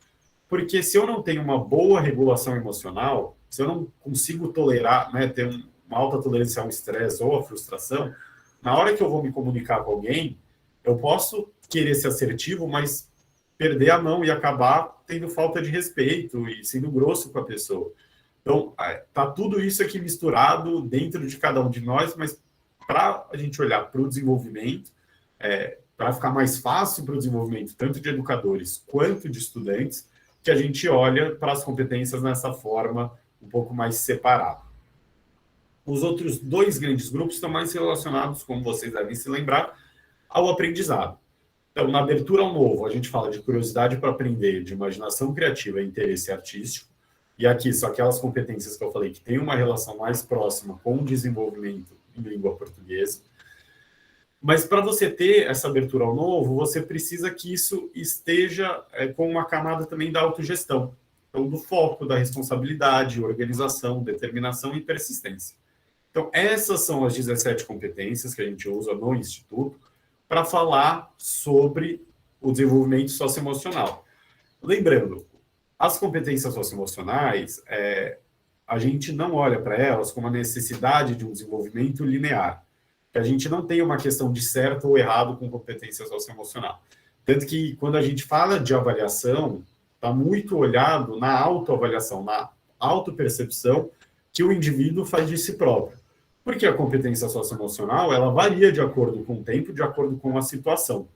Speaker 4: Porque se eu não tenho uma boa regulação emocional, se eu não consigo tolerar, né, ter uma alta tolerância ao estresse ou à frustração, na hora que eu vou me comunicar com alguém, eu posso querer ser assertivo, mas perder a mão e acabar tendo falta de respeito e sendo grosso com a pessoa. Então, tá tudo isso aqui misturado dentro de cada um de nós, mas para a gente olhar para o desenvolvimento, para ficar mais fácil para o desenvolvimento tanto de educadores quanto de estudantes, que a gente olha para as competências nessa forma um pouco mais separada. Os outros 2 grandes grupos estão mais relacionados, como vocês devem se lembrar, ao aprendizado. Então, na abertura ao novo, a gente fala de curiosidade para aprender, de imaginação criativa e interesse artístico. E aqui são aquelas competências que eu falei que têm uma relação mais próxima com o desenvolvimento em língua portuguesa. Mas para você ter essa abertura ao novo, você precisa que isso esteja com uma camada também da autogestão. Então, do foco, da responsabilidade, organização, determinação e persistência. Então, essas são as 17 competências que a gente usa no Instituto para falar sobre o desenvolvimento socioemocional. Lembrando, as competências socioemocionais, a gente não olha para elas como a necessidade de um desenvolvimento linear. Que a gente não tem uma questão de certo ou errado com competência socioemocional. Tanto que, quando a gente fala de avaliação, está muito olhado na autoavaliação, na autopercepção que o indivíduo faz de si próprio. Porque a competência socioemocional, ela varia de acordo com o tempo, de acordo com a situação.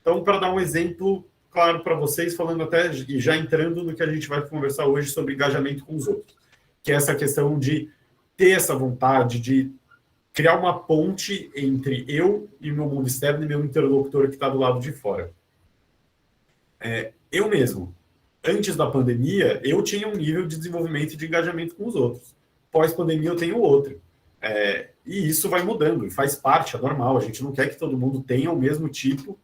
Speaker 4: Então, para dar um exemplo claro para vocês, falando até e já entrando no que a gente vai conversar hoje sobre engajamento com os outros, que é essa questão de ter essa vontade de criar uma ponte entre eu e meu mundo externo e meu interlocutor que está do lado de fora. Eu mesmo, antes da pandemia, eu tinha um nível de desenvolvimento e de engajamento com os outros. Pós-pandemia, eu tenho outro. E isso vai mudando, e faz parte, é normal. A gente não quer que todo mundo tenha o mesmo tipo,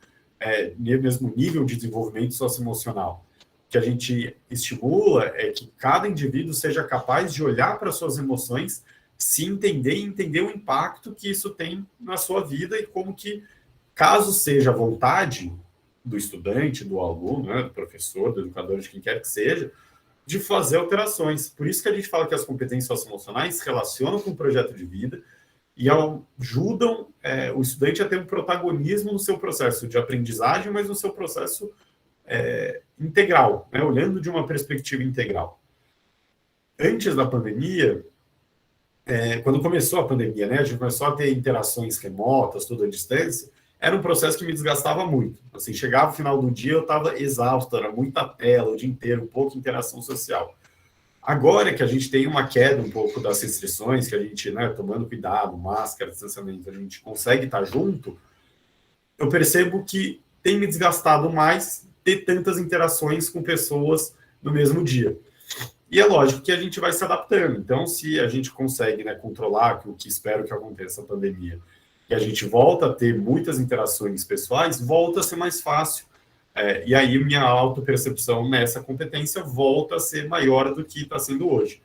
Speaker 4: mesmo nível de desenvolvimento socioemocional. O que a gente estimula é que cada indivíduo seja capaz de olhar para suas emoções, se entender e entender o impacto que isso tem na sua vida e como que, caso seja a vontade do estudante, do aluno, né, do professor, do educador, de quem quer que seja, de fazer alterações. Por isso que a gente fala que as competências socioemocionais se relacionam com o projeto de vida e ajudam o estudante a ter um protagonismo no seu processo de aprendizagem, mas no seu processo integral, né, olhando de uma perspectiva integral. Antes da pandemia, quando começou a pandemia, né, a gente começou a ter interações remotas, tudo à distância, era um processo que me desgastava muito. Assim, chegava no final do dia, eu estava exausto, era muita tela o dia inteiro, pouca interação social. Agora que a gente tem uma queda um pouco das restrições, que a gente, né, tomando cuidado, máscara, distanciamento, a gente consegue estar junto, eu percebo que tem me desgastado mais ter tantas interações com pessoas no mesmo dia. E é lógico que a gente vai se adaptando. Então, se a gente consegue, né, controlar, o que espero que aconteça a pandemia, e a gente volta a ter muitas interações pessoais, volta a ser mais fácil. E aí minha autopercepção nessa competência volta a ser maior do que está sendo hoje.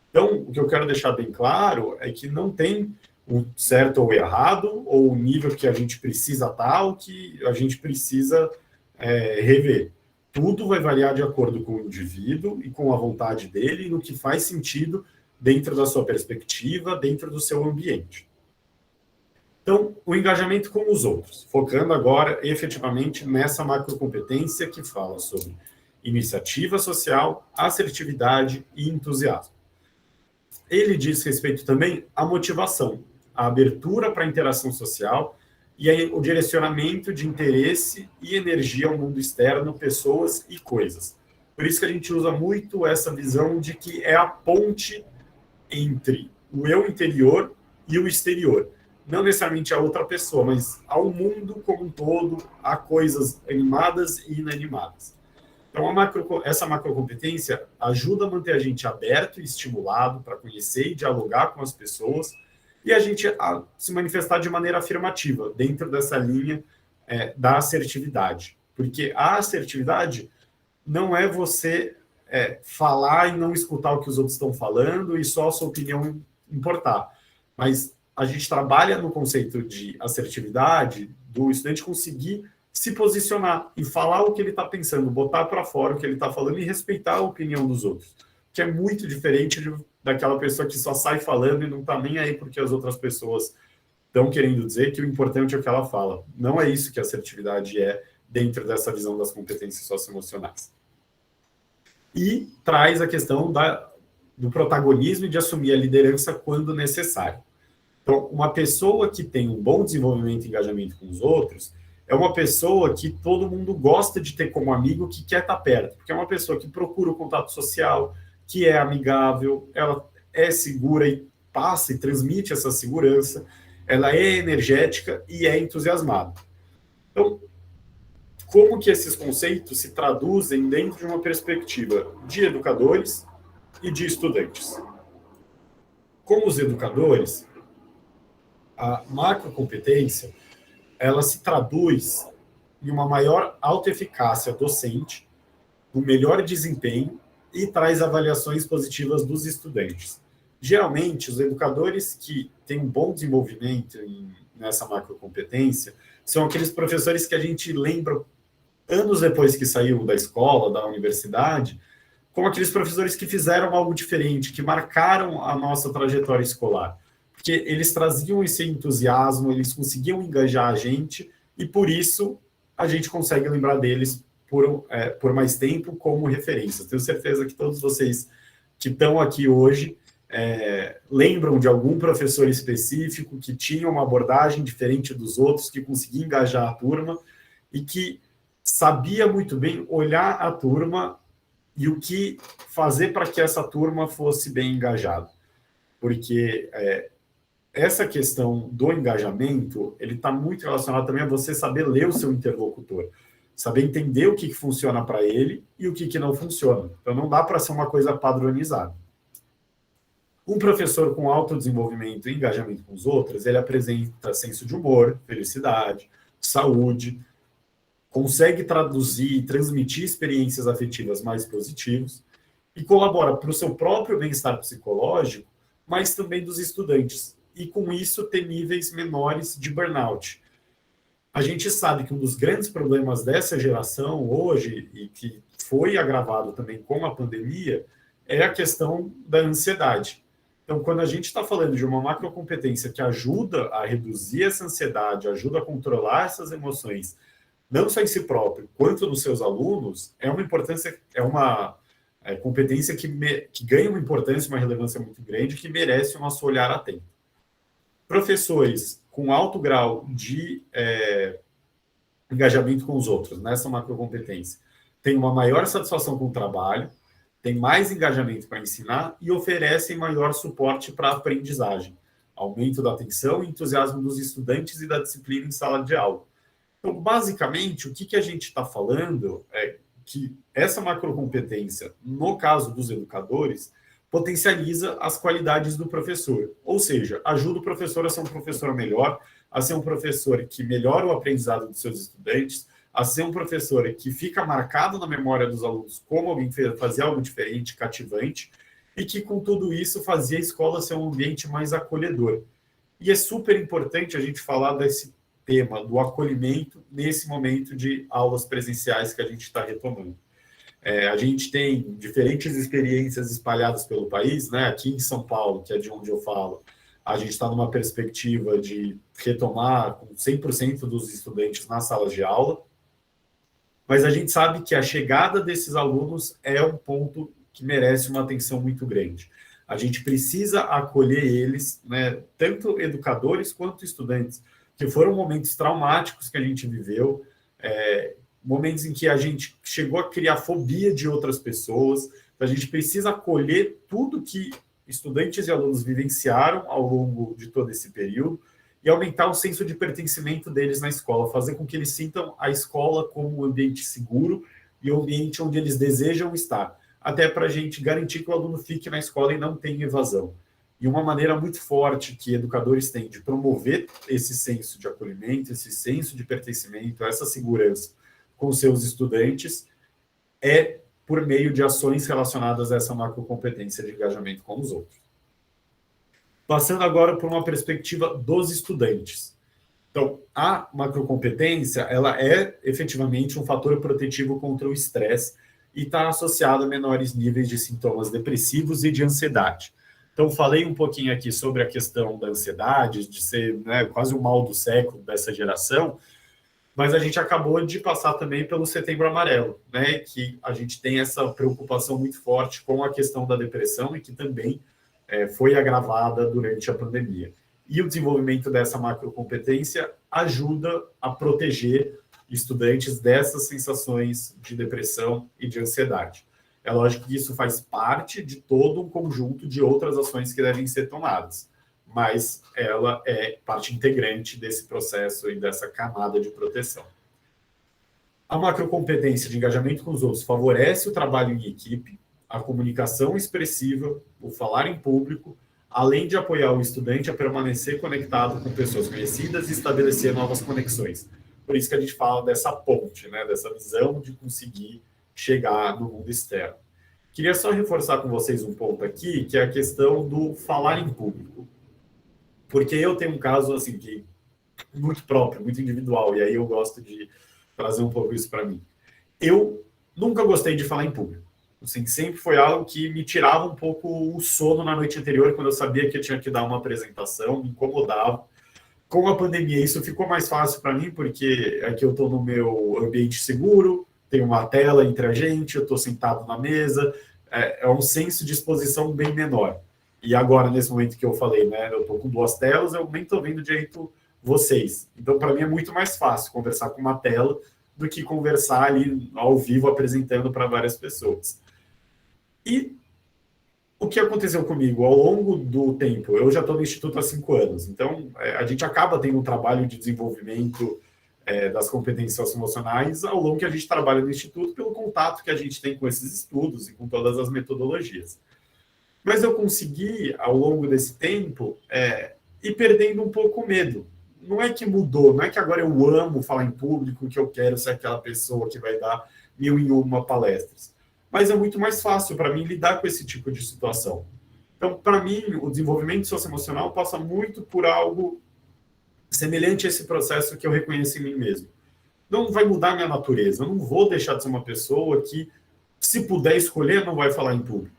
Speaker 4: Então, o que eu quero deixar bem claro é que não tem um certo ou errado, ou o nível que a gente precisa estar, ou que a gente precisa rever. Tudo vai variar de acordo com o indivíduo e com a vontade dele, e no que faz sentido dentro da sua perspectiva, dentro do seu ambiente. Então, o engajamento com os outros, focando agora efetivamente nessa macrocompetência que fala sobre iniciativa social, assertividade e entusiasmo. Ele diz respeito também à motivação, à abertura para a interação social e o direcionamento de interesse e energia ao mundo externo, pessoas e coisas. Por isso que a gente usa muito essa visão de que é a ponte entre o eu interior e o exterior. Não necessariamente a outra pessoa, mas ao mundo como um todo, a coisas animadas e inanimadas. Então, essa macrocompetência ajuda a manter a gente aberto e estimulado para conhecer e dialogar com as pessoas e a gente a se manifestar de maneira afirmativa dentro dessa linha da assertividade. Porque a assertividade não é você falar e não escutar o que os outros estão falando e só a sua opinião importar. Mas a gente trabalha no conceito de assertividade do estudante conseguir se posicionar e falar o que ele está pensando, botar para fora o que ele está falando e respeitar a opinião dos outros, que é muito diferente daquela pessoa que só sai falando e não está nem aí porque as outras pessoas estão querendo dizer, que o importante é o que ela fala. Não é isso que a assertividade é dentro dessa visão das competências socioemocionais. E traz a questão do protagonismo e de assumir a liderança quando necessário. Então, uma pessoa que tem um bom desenvolvimento e engajamento com os outros é uma pessoa que todo mundo gosta de ter como amigo, que quer estar perto, porque é uma pessoa que procura o contato social, que é amigável, ela é segura e passa e transmite essa segurança, ela é energética e é entusiasmada. Então, como que esses conceitos se traduzem dentro de uma perspectiva de educadores e de estudantes? Como os educadores, a macrocompetência, ela se traduz em uma maior autoeficácia docente, um melhor desempenho e traz avaliações positivas dos estudantes. Geralmente, os educadores que têm um bom desenvolvimento nessa macrocompetência são aqueles professores que a gente lembra anos depois que saiu da escola, da universidade, como aqueles professores que fizeram algo diferente, que marcaram a nossa trajetória escolar. Porque eles traziam esse entusiasmo, eles conseguiam engajar a gente, e por isso a gente consegue lembrar deles por mais tempo como referência. Tenho certeza que todos vocês que estão aqui hoje lembram de algum professor específico que tinha uma abordagem diferente dos outros, que conseguia engajar a turma e que sabia muito bem olhar a turma e o que fazer para que essa turma fosse bem engajada. Porque essa questão do engajamento, ele está muito relacionado também a você saber ler o seu interlocutor, saber entender o que funciona para ele e o que não funciona. Então, não dá para ser uma coisa padronizada. Um professor com alto desenvolvimento e engajamento com os outros, ele apresenta senso de humor, felicidade, saúde, consegue traduzir e transmitir experiências afetivas mais positivas e colabora para o seu próprio bem-estar psicológico, mas também dos estudantes. E com isso ter níveis menores de burnout. A gente sabe que um dos grandes problemas dessa geração hoje, e que foi agravado também com a pandemia, é a questão da ansiedade. Então, quando a gente está falando de uma macrocompetência que ajuda a reduzir essa ansiedade, ajuda a controlar essas emoções, não só em si próprio, quanto nos seus alunos, é uma competência que ganha uma importância, uma relevância muito grande, que merece o nosso olhar atento. Professores com alto grau de engajamento com os outros, nessa macrocompetência, têm uma maior satisfação com o trabalho, têm mais engajamento para ensinar e oferecem maior suporte para a aprendizagem, aumento da atenção e entusiasmo dos estudantes e da disciplina em sala de aula. Então, basicamente, o que a gente está falando é que essa macrocompetência, no caso dos educadores, potencializa as qualidades do professor. Ou seja, ajuda o professor a ser um professor melhor, a ser um professor que melhora o aprendizado dos seus estudantes, a ser um professor que fica marcado na memória dos alunos como alguém que fazia algo diferente, cativante, e que, com tudo isso, fazia a escola ser um ambiente mais acolhedor. E é super importante a gente falar desse tema do acolhimento nesse momento de aulas presenciais que a gente está retomando. A gente tem diferentes experiências espalhadas pelo país, né? Aqui em São Paulo, que é de onde eu falo, a gente está numa perspectiva de retomar com 100% dos estudantes nas salas de aula, mas a gente sabe que a chegada desses alunos é um ponto que merece uma atenção muito grande. A gente precisa acolher eles, né? Tanto educadores quanto estudantes, que foram momentos traumáticos que a gente viveu, momentos em que a gente chegou a criar fobia de outras pessoas. A gente precisa acolher tudo que estudantes e alunos vivenciaram ao longo de todo esse período e aumentar o senso de pertencimento deles na escola, fazer com que eles sintam a escola como um ambiente seguro e um ambiente onde eles desejam estar, até para a gente garantir que o aluno fique na escola e não tenha evasão. E uma maneira muito forte que educadores têm de promover esse senso de acolhimento, esse senso de pertencimento, essa segurança com seus estudantes, é por meio de ações relacionadas a essa macrocompetência de engajamento com os outros. Passando agora por uma perspectiva dos estudantes. Então, a macrocompetência, ela é efetivamente um fator protetivo contra o estresse e está associado a menores níveis de sintomas depressivos e de ansiedade. Então, falei um pouquinho aqui sobre a questão da ansiedade, de ser, né, quase o mal do século dessa geração, mas a gente acabou de passar também pelo Setembro Amarelo, né, que a gente tem essa preocupação muito forte com a questão da depressão e que também foi agravada durante a pandemia. E o desenvolvimento dessa macrocompetência ajuda a proteger estudantes dessas sensações de depressão e de ansiedade. É lógico que isso faz parte de todo um conjunto de outras ações que devem ser tomadas, mas ela é parte integrante desse processo e dessa camada de proteção. A macrocompetência de engajamento com os outros favorece o trabalho em equipe, a comunicação expressiva, o falar em público, além de apoiar o estudante a permanecer conectado com pessoas conhecidas e estabelecer novas conexões. Por isso que a gente fala dessa ponte, né, dessa visão de conseguir chegar no mundo externo. Queria só reforçar com vocês um ponto aqui, que é a questão do falar em público. Porque eu tenho um caso assim, que muito próprio, muito individual, e aí eu gosto de trazer um pouco isso para mim. Eu nunca gostei de falar em público. Assim, sempre foi algo que me tirava um pouco o sono na noite anterior, quando eu sabia que eu tinha que dar uma apresentação, me incomodava. Com a pandemia, isso ficou mais fácil para mim, porque aqui eu estou no meu ambiente seguro, tem uma tela entre a gente, eu estou sentado na mesa, é um senso de exposição bem menor. E agora, nesse momento que eu falei, né, eu estou com 2 telas, eu nem estou vendo direito vocês. Então, para mim, é muito mais fácil conversar com uma tela do que conversar ali ao vivo, apresentando para várias pessoas. E o que aconteceu comigo ao longo do tempo? Eu já estou no Instituto há 5 anos, então a gente acaba tendo um trabalho de desenvolvimento das competências socioemocionais ao longo que a gente trabalha no Instituto, pelo contato que a gente tem com esses estudos e com todas as metodologias. Mas eu consegui, ao longo desse tempo, ir perdendo um pouco o medo. Não é que mudou, não é que agora eu amo falar em público, que eu quero ser aquela pessoa que vai dar 1001 palestras. Mas é muito mais fácil para mim lidar com esse tipo de situação. Então, para mim, o desenvolvimento socioemocional passa muito por algo semelhante a esse processo que eu reconheço em mim mesmo. Não vai mudar minha natureza, eu não vou deixar de ser uma pessoa que, se puder escolher, não vai falar em público.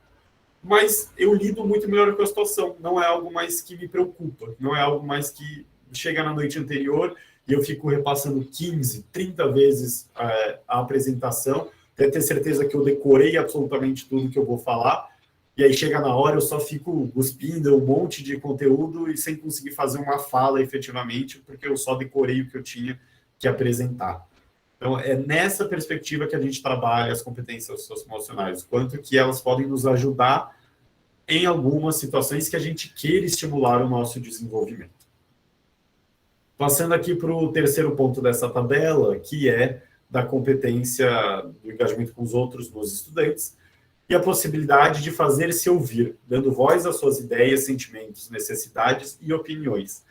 Speaker 4: Mas eu lido muito melhor com a situação, não é algo mais que me preocupa, não é algo mais que chega na noite anterior e eu fico repassando 15, 30 vezes a apresentação, até ter certeza que eu decorei absolutamente tudo que eu vou falar, e aí chega na hora eu só fico cuspindo um monte de conteúdo e sem conseguir fazer uma fala efetivamente, porque eu só decorei o que eu tinha que apresentar. Então, é nessa perspectiva que a gente trabalha as competências socioemocionais, quanto que elas podem nos ajudar em algumas situações que a gente queira estimular o nosso desenvolvimento. Passando aqui para o terceiro ponto dessa tabela, que é da competência do engajamento com os outros nos estudantes, e a possibilidade de fazer-se ouvir, dando voz às suas ideias, sentimentos, necessidades e opiniões,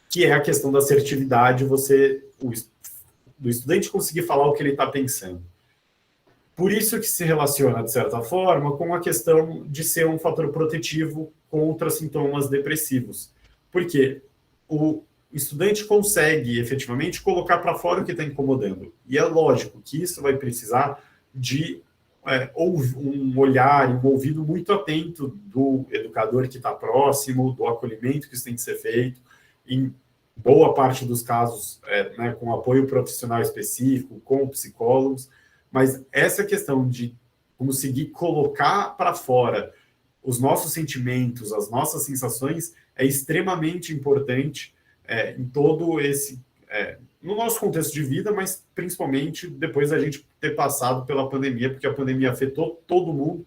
Speaker 4: que é a questão da assertividade, do estudante conseguir falar o que ele está pensando. Por isso que se relaciona, de certa forma, com a questão de ser um fator protetivo contra sintomas depressivos. Porque o estudante consegue, efetivamente, colocar para fora o que está incomodando. E é lógico que isso vai precisar de um olhar, um ouvido muito atento do educador que está próximo, do acolhimento que isso tem que ser feito, em boa parte dos casos, com apoio profissional específico, com psicólogos, mas essa questão de conseguir colocar para fora os nossos sentimentos, as nossas sensações, é extremamente importante em todo esse... no nosso contexto de vida, mas principalmente depois da gente ter passado pela pandemia, porque a pandemia afetou todo mundo,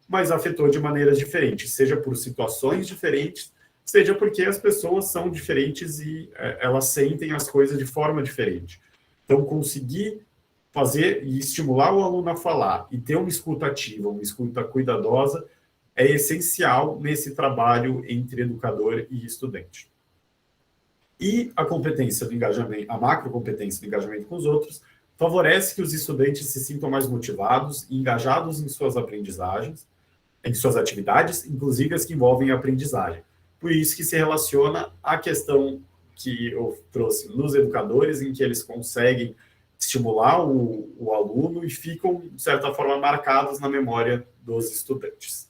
Speaker 4: mas afetou de maneiras diferentes, seja por situações diferentes, seja porque as pessoas são diferentes e elas sentem as coisas de forma diferente. Então, conseguir fazer e estimular o aluno a falar e ter uma escuta ativa, uma escuta cuidadosa, é essencial nesse trabalho entre educador e estudante. E a competência do engajamento, a macrocompetência do engajamento com os outros, favorece que os estudantes se sintam mais motivados e engajados em suas aprendizagens, em suas atividades, inclusive as que envolvem a aprendizagem. Por isso que se relaciona à questão que eu trouxe nos educadores, em que eles conseguem estimular o aluno e ficam, de certa forma, marcados na memória dos estudantes.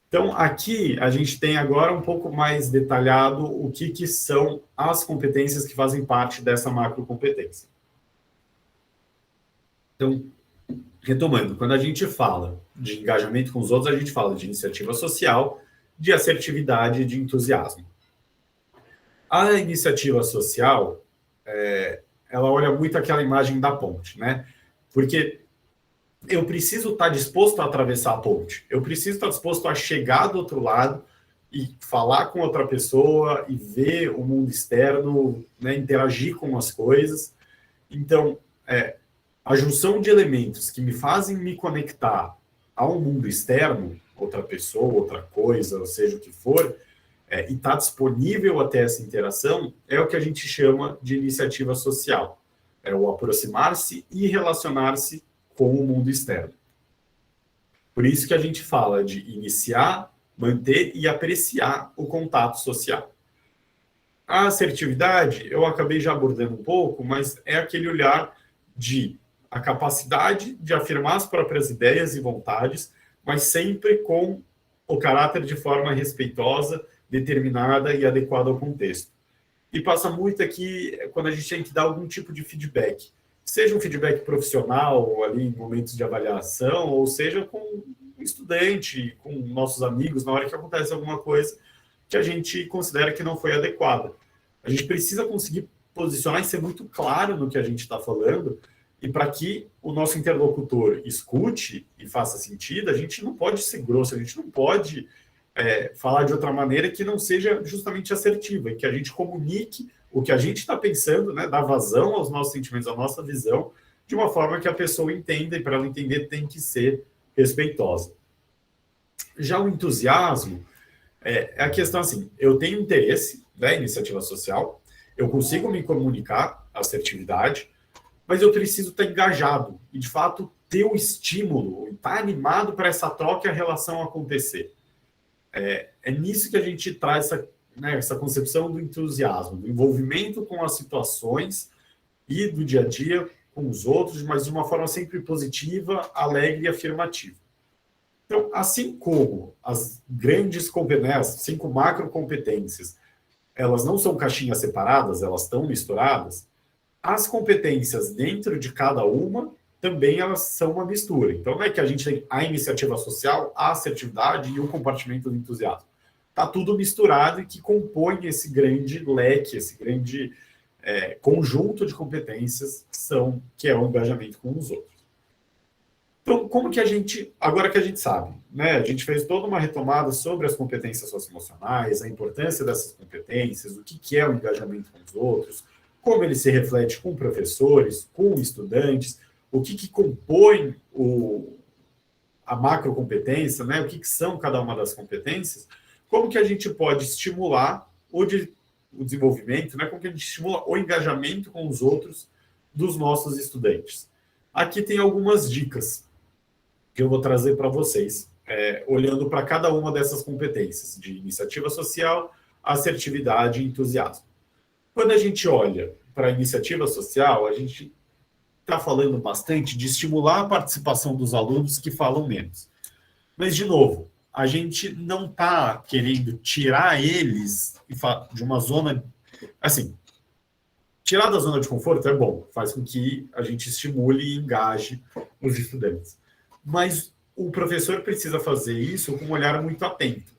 Speaker 4: Então, aqui a gente tem agora um pouco mais detalhado o que são as competências que fazem parte dessa macrocompetência. Então, retomando, quando a gente fala de engajamento com os outros, a gente fala de iniciativa social, de assertividade e de entusiasmo. A iniciativa social, ela olha muito aquela imagem da ponte, né? Porque eu preciso estar disposto a atravessar a ponte, eu preciso estar disposto a chegar do outro lado e falar com outra pessoa e ver o mundo externo, né, interagir com as coisas. Então, a junção de elementos que me fazem me conectar ao mundo externo, outra pessoa, outra coisa, ou seja o que for, e estar disponível até essa interação, é o que a gente chama de iniciativa social. É o aproximar-se e relacionar-se com o mundo externo. Por isso que a gente fala de iniciar, manter e apreciar o contato social. A assertividade, eu acabei já abordando um pouco, mas é aquele olhar de a capacidade de afirmar as próprias ideias e vontades, mas sempre com o caráter de forma respeitosa, determinada e adequada ao contexto. E passa muito aqui quando a gente tem que dar algum tipo de feedback, seja um feedback profissional, ali em momentos de avaliação, ou seja com um estudante, com nossos amigos, na hora que acontece alguma coisa que a gente considera que não foi adequada. A gente precisa conseguir posicionar e ser muito claro no que a gente está falando, e para que o nosso interlocutor escute e faça sentido, a gente não pode ser grosso, a gente não pode falar de outra maneira que não seja justamente assertiva, e que a gente comunique o que a gente está pensando, né, dar vazão aos nossos sentimentos, à nossa visão, de uma forma que a pessoa entenda, e para ela entender tem que ser respeitosa. Já o entusiasmo é a questão assim, eu tenho interesse na iniciativa social, eu consigo me comunicar, assertividade, mas eu preciso estar engajado e, de fato, ter o estímulo, estar animado para essa troca e a relação acontecer. É nisso que a gente traz essa concepção do entusiasmo, do envolvimento com as situações e do dia a dia com os outros, mas de uma forma sempre positiva, alegre e afirmativa. Então, assim como as grandes competências, as 5 macrocompetências, elas não são caixinhas separadas, elas estão misturadas, as competências dentro de cada uma também elas são uma mistura. Então, não é que a gente tem a iniciativa social, a assertividade e o compartimento do entusiasmo. Está tudo misturado e que compõe esse grande leque, esse grande conjunto de competências que é o engajamento com os outros. Então, como que a gente, agora que a gente sabe, né, a gente fez toda uma retomada sobre as competências socioemocionais, a importância dessas competências, o que é o engajamento com os outros, como ele se reflete com professores, com estudantes, o que compõe a macrocompetência, né? O que são cada uma das competências, como que a gente pode estimular o desenvolvimento, né? Como que a gente estimula o engajamento com os outros dos nossos estudantes. Aqui tem algumas dicas que eu vou trazer para vocês, olhando para cada uma dessas competências, de iniciativa social, assertividade e entusiasmo. Quando a gente olha para a iniciativa social, a gente está falando bastante de estimular a participação dos alunos que falam menos. Mas, de novo, a gente não está querendo tirar eles de uma zona... Assim, tirar da zona de conforto é bom, faz com que a gente estimule e engaje os estudantes. Mas o professor precisa fazer isso com um olhar muito atento.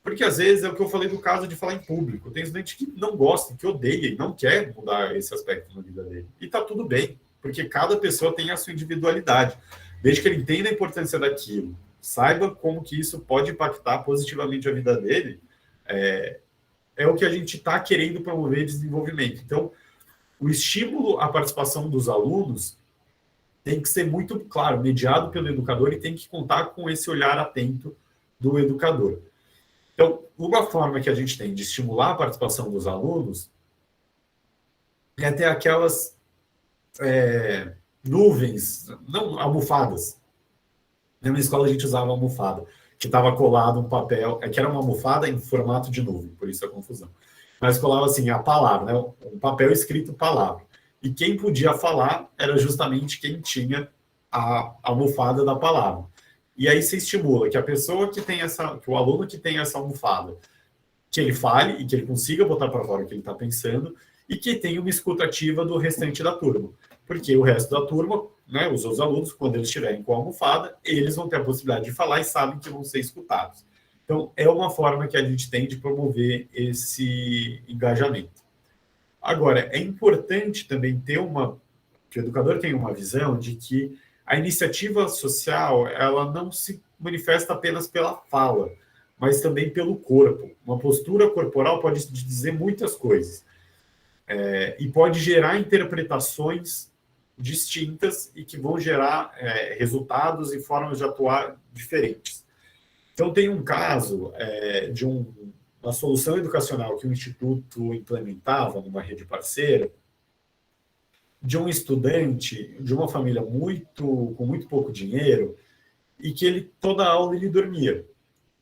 Speaker 4: Porque, às vezes, é o que eu falei do caso de falar em público. Tem estudante que não gosta, que odeia e não quer mudar esse aspecto na vida dele. E está tudo bem, porque cada pessoa tem a sua individualidade. Desde que ele entenda a importância daquilo, saiba como que isso pode impactar positivamente a vida dele, é o que a gente está querendo promover de desenvolvimento. Então, o estímulo à participação dos alunos tem que ser muito claro, mediado pelo educador e tem que contar com esse olhar atento do educador. Então, uma forma que a gente tem de estimular a participação dos alunos é ter aquelas nuvens, não almofadas. Na minha escola a gente usava almofada, que estava colado um papel, que era uma almofada em formato de nuvem, por isso a confusão. mas colava assim, a palavra, né? Um papel escrito palavra. E quem podia falar era justamente quem tinha a almofada da palavra. E aí se estimula que a pessoa que tem que o aluno que tem essa almofada, que ele fale e que ele consiga botar para fora o que ele está pensando e que tenha uma escuta ativa do restante da turma. Porque o resto da turma, né, os outros alunos, quando eles estiverem com a almofada, eles vão ter a possibilidade de falar e sabem que vão ser escutados. Então, é uma forma que a gente tem de promover esse engajamento. Agora, é importante também que o educador tenha uma visão de que a iniciativa social, ela não se manifesta apenas pela fala, mas também pelo corpo. Uma postura corporal pode dizer muitas coisas. E pode gerar interpretações distintas e que vão gerar resultados e formas de atuar diferentes. Então, tem um caso de uma solução educacional que o Instituto implementava numa rede parceira, de um estudante de uma família com muito pouco dinheiro e que toda aula ele dormia.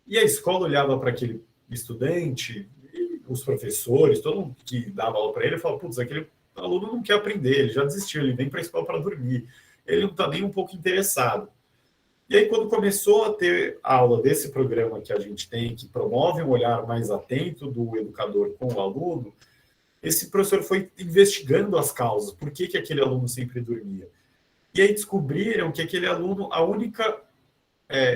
Speaker 4: E a escola olhava para aquele estudante, e os professores, todo mundo que dava aula para ele, falava, putz, aquele aluno não quer aprender, ele já desistiu, ele vem para a escola para dormir, ele não está nem um pouco interessado. E aí, quando começou a ter aula desse programa que a gente tem, que promove um olhar mais atento do educador com o aluno, esse professor foi investigando as causas, por que aquele aluno sempre dormia. E aí descobriram que aquele aluno, a única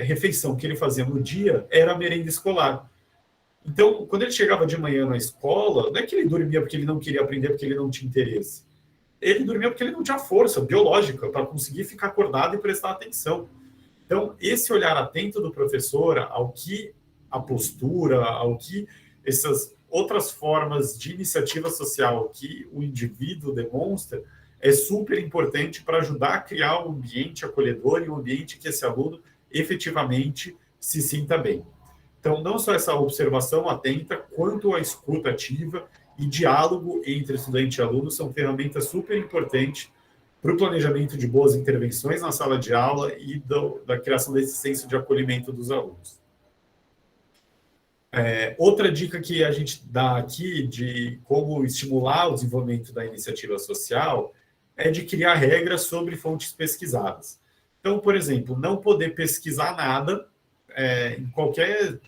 Speaker 4: refeição que ele fazia no dia era a merenda escolar. Então, quando ele chegava de manhã na escola, não é que ele dormia porque ele não queria aprender, porque ele não tinha interesse. Ele dormia porque ele não tinha força biológica para conseguir ficar acordado e prestar atenção. Então, esse olhar atento do professor ao que a postura, ao que essas outras formas de iniciativa social que o indivíduo demonstra, é super importante para ajudar a criar um ambiente acolhedor e um ambiente que esse aluno efetivamente se sinta bem. Então, não só essa observação atenta, quanto a escuta ativa e diálogo entre estudante e aluno são ferramentas super importantes para o planejamento de boas intervenções na sala de aula e da criação desse senso de acolhimento dos alunos. Outra dica que a gente dá aqui de como estimular o desenvolvimento da iniciativa social é de criar regras sobre fontes pesquisadas. Então, por exemplo, não poder pesquisar nada em qualquer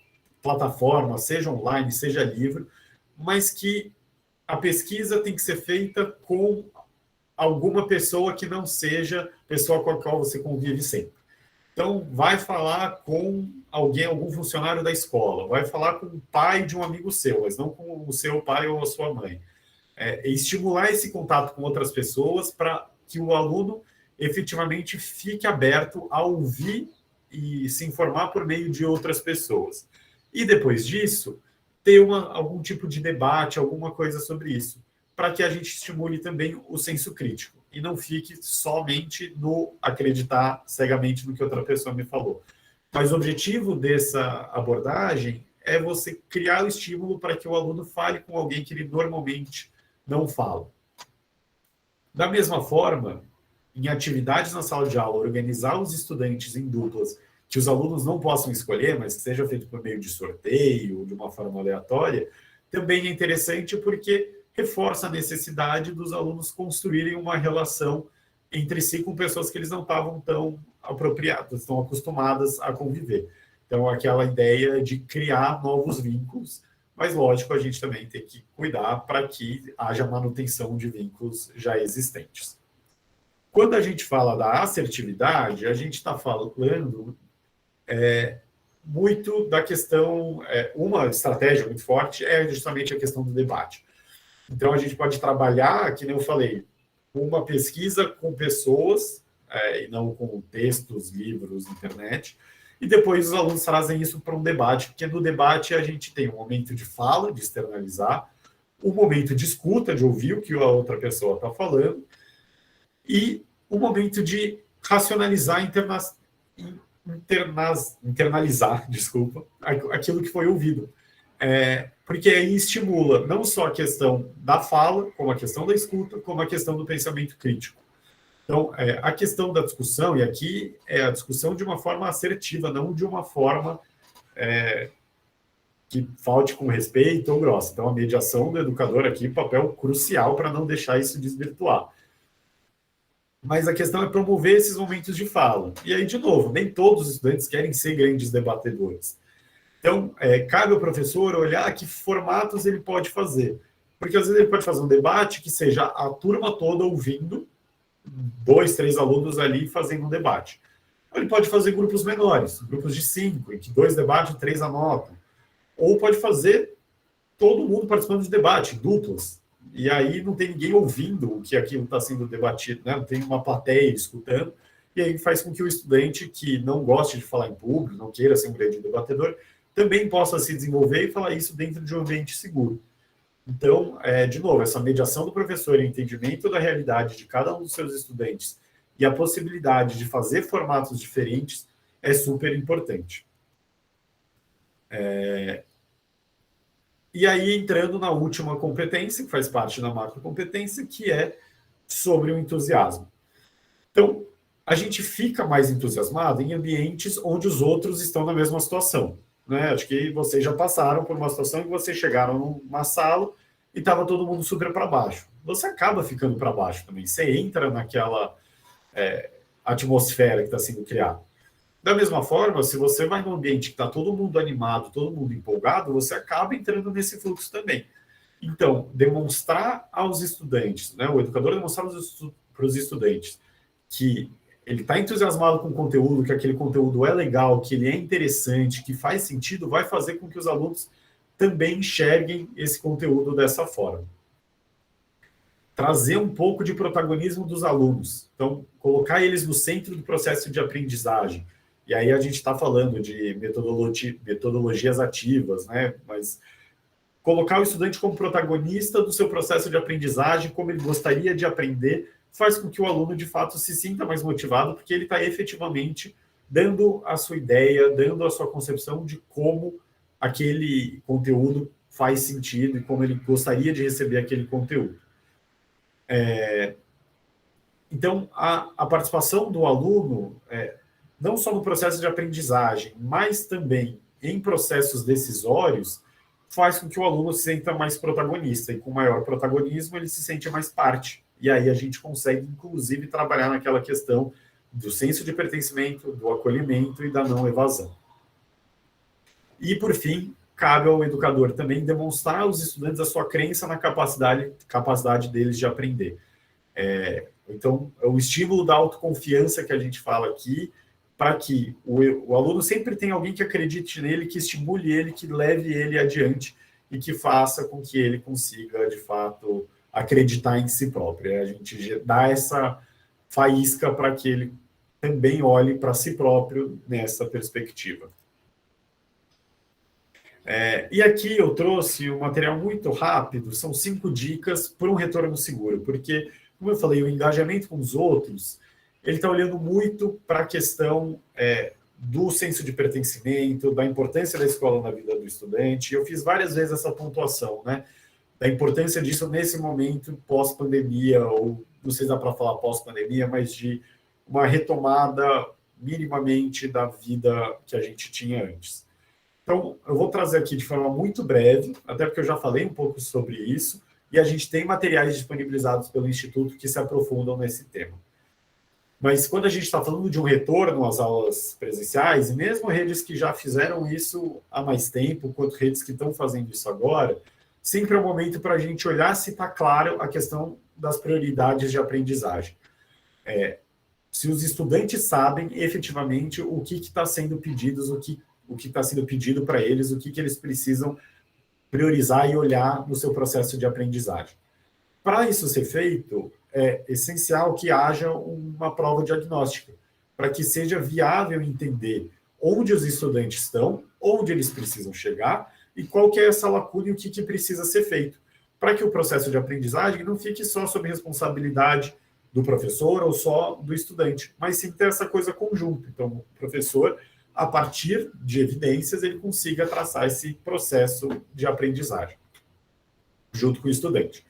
Speaker 4: plataforma, seja online, seja livre, mas que a pesquisa tem que ser feita com alguma pessoa que não seja pessoa com a qual você convive sempre. Então, vai falar com algum funcionário da escola, vai falar com o pai de um amigo seu, mas não com o seu pai ou a sua mãe. Estimular esse contato com outras pessoas para que o aluno efetivamente fique aberto a ouvir e se informar por meio de outras pessoas. E depois disso, ter algum tipo de debate, alguma coisa sobre isso, para que a gente estimule também o senso crítico e não fique somente no acreditar cegamente no que outra pessoa me falou. Mas o objetivo dessa abordagem é você criar o estímulo para que o aluno fale com alguém que ele normalmente não fala. Da mesma forma, em atividades na sala de aula, organizar os estudantes em duplas que os alunos não possam escolher, mas que seja feito por meio de sorteio, de uma forma aleatória, também é interessante porque reforça a necessidade dos alunos construírem uma relação entre si com pessoas que eles não estavam tão apropriadas, tão acostumadas a conviver. Então, aquela ideia de criar novos vínculos, mas, lógico, a gente também tem que cuidar para que haja manutenção de vínculos já existentes. Quando a gente fala da assertividade, a gente está falando muito da questão, uma estratégia muito forte é justamente a questão do debate. Então, a gente pode trabalhar, que nem eu falei, uma pesquisa com pessoas, e não com textos, livros, internet, e depois os alunos trazem isso para um debate, porque no debate a gente tem um momento de fala, de externalizar, um momento de escuta, de ouvir o que a outra pessoa está falando, e um momento de racionalizar, internalizar, aquilo que foi ouvido. Porque aí estimula não só a questão da fala, como a questão da escuta, como a questão do pensamento crítico. Então, a questão da discussão, e aqui é a discussão de uma forma assertiva, não de uma forma que falte com respeito ou grossa. Então, a mediação do educador aqui, papel crucial para não deixar isso desvirtuar. Mas a questão é promover esses momentos de fala. E aí, de novo, nem todos os estudantes querem ser grandes debatedores. Então, cabe ao professor olhar que formatos ele pode fazer. Porque, às vezes, ele pode fazer um debate que seja a turma toda ouvindo, 2, 3 alunos ali fazendo um debate. Ele pode fazer grupos menores, grupos de 5, em que 2 debatem, 3 anotam. Ou pode fazer todo mundo participando de debate, duplas. E aí não tem ninguém ouvindo o que aquilo está sendo debatido, né? Não tem uma plateia escutando. E aí faz com que o estudante que não goste de falar em público, não queira ser um grande debatedor, também possa se desenvolver e falar isso dentro de um ambiente seguro. Então, de novo, essa mediação do professor e entendimento da realidade de cada um dos seus estudantes e a possibilidade de fazer formatos diferentes é super importante. E aí, entrando na última competência, que faz parte da macrocompetência, que é sobre o entusiasmo. Então, a gente fica mais entusiasmado em ambientes onde os outros estão na mesma situação, né? Acho que vocês já passaram por uma situação em que vocês chegaram numa sala e estava todo mundo super para baixo. Você acaba ficando para baixo também. Você entra naquela atmosfera que está sendo criada. Da mesma forma, se você vai num ambiente que está todo mundo animado, todo mundo empolgado, você acaba entrando nesse fluxo também. Então, demonstrar aos estudantes, né, o educador demonstrar para os estudantes que ele está entusiasmado com o conteúdo, que aquele conteúdo é legal, que ele é interessante, que faz sentido, vai fazer com que os alunos também enxerguem esse conteúdo dessa forma. Trazer um pouco de protagonismo dos alunos. Então, colocar eles no centro do processo de aprendizagem. E aí a gente está falando de metodologias ativas, né? Mas colocar o estudante como protagonista do seu processo de aprendizagem, como ele gostaria de aprender, faz com que o aluno, de fato, se sinta mais motivado, porque ele está efetivamente dando a sua ideia, dando a sua concepção de como aquele conteúdo faz sentido e como ele gostaria de receber aquele conteúdo. Então, a participação do aluno, não só no processo de aprendizagem, mas também em processos decisórios, faz com que o aluno se sinta mais protagonista, e com maior protagonismo ele se sente mais parte. E aí a gente consegue, inclusive, trabalhar naquela questão do senso de pertencimento, do acolhimento e da não evasão. E, por fim, cabe ao educador também demonstrar aos estudantes a sua crença na capacidade deles de aprender. Então, é o estímulo da autoconfiança que a gente fala aqui, para que o aluno sempre tenha alguém que acredite nele, que estimule ele, que leve ele adiante e que faça com que ele consiga, de fato, acreditar em si próprio. A gente dá essa faísca para que ele também olhe para si próprio nessa perspectiva. E aqui eu trouxe um material muito rápido, são 5 dicas para um retorno seguro, porque, como eu falei, o engajamento com os outros, ele está olhando muito para a questão do senso de pertencimento, da importância da escola na vida do estudante. Eu fiz várias vezes essa pontuação, né? Da importância disso nesse momento pós-pandemia, ou não sei se dá para falar pós-pandemia, mas de uma retomada minimamente da vida que a gente tinha antes. Então, eu vou trazer aqui de forma muito breve, até porque eu já falei um pouco sobre isso, e a gente tem materiais disponibilizados pelo Instituto que se aprofundam nesse tema. Mas quando a gente está falando de um retorno às aulas presenciais, e mesmo redes que já fizeram isso há mais tempo, quanto redes que estão fazendo isso agora, sempre é um momento para a gente olhar se está claro a questão das prioridades de aprendizagem. Se os estudantes sabem efetivamente o que está sendo pedido, o que está sendo pedido para eles, o que eles precisam priorizar e olhar no seu processo de aprendizagem. Para isso ser feito, é essencial que haja uma prova diagnóstica, para que seja viável entender onde os estudantes estão, onde eles precisam chegar e qual que é essa lacuna e o que precisa ser feito, para que o processo de aprendizagem não fique só sob responsabilidade do professor ou só do estudante, mas sim ter essa coisa conjunta. Então, o professor, a partir de evidências, ele consiga traçar esse processo de aprendizagem junto com o estudante.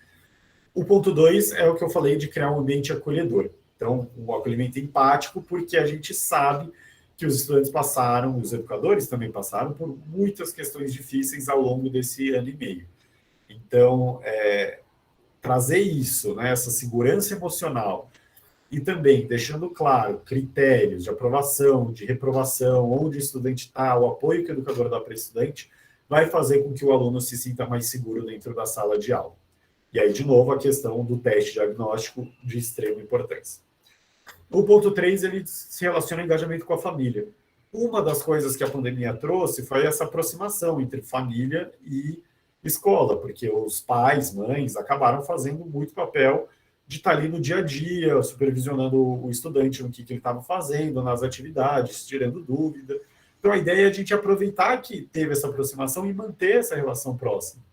Speaker 4: O ponto 2 é o que eu falei de criar um ambiente acolhedor. Então, um acolhimento empático, porque a gente sabe que os estudantes passaram, os educadores também passaram por muitas questões difíceis ao longo desse ano e meio. Então, trazer isso, né, essa segurança emocional, e também deixando claro critérios de aprovação, de reprovação, onde o estudante está, o apoio que o educador dá para o estudante, vai fazer com que o aluno se sinta mais seguro dentro da sala de aula. E aí, de novo, a questão do teste diagnóstico de extrema importância. O ponto 3, ele se relaciona ao engajamento com a família. Uma das coisas que a pandemia trouxe foi essa aproximação entre família e escola, porque os pais, mães, acabaram fazendo muito papel de estar ali no dia a dia, supervisionando o estudante no que ele estava fazendo, nas atividades, tirando dúvida. Então, a ideia é a gente aproveitar que teve essa aproximação e manter essa relação próxima.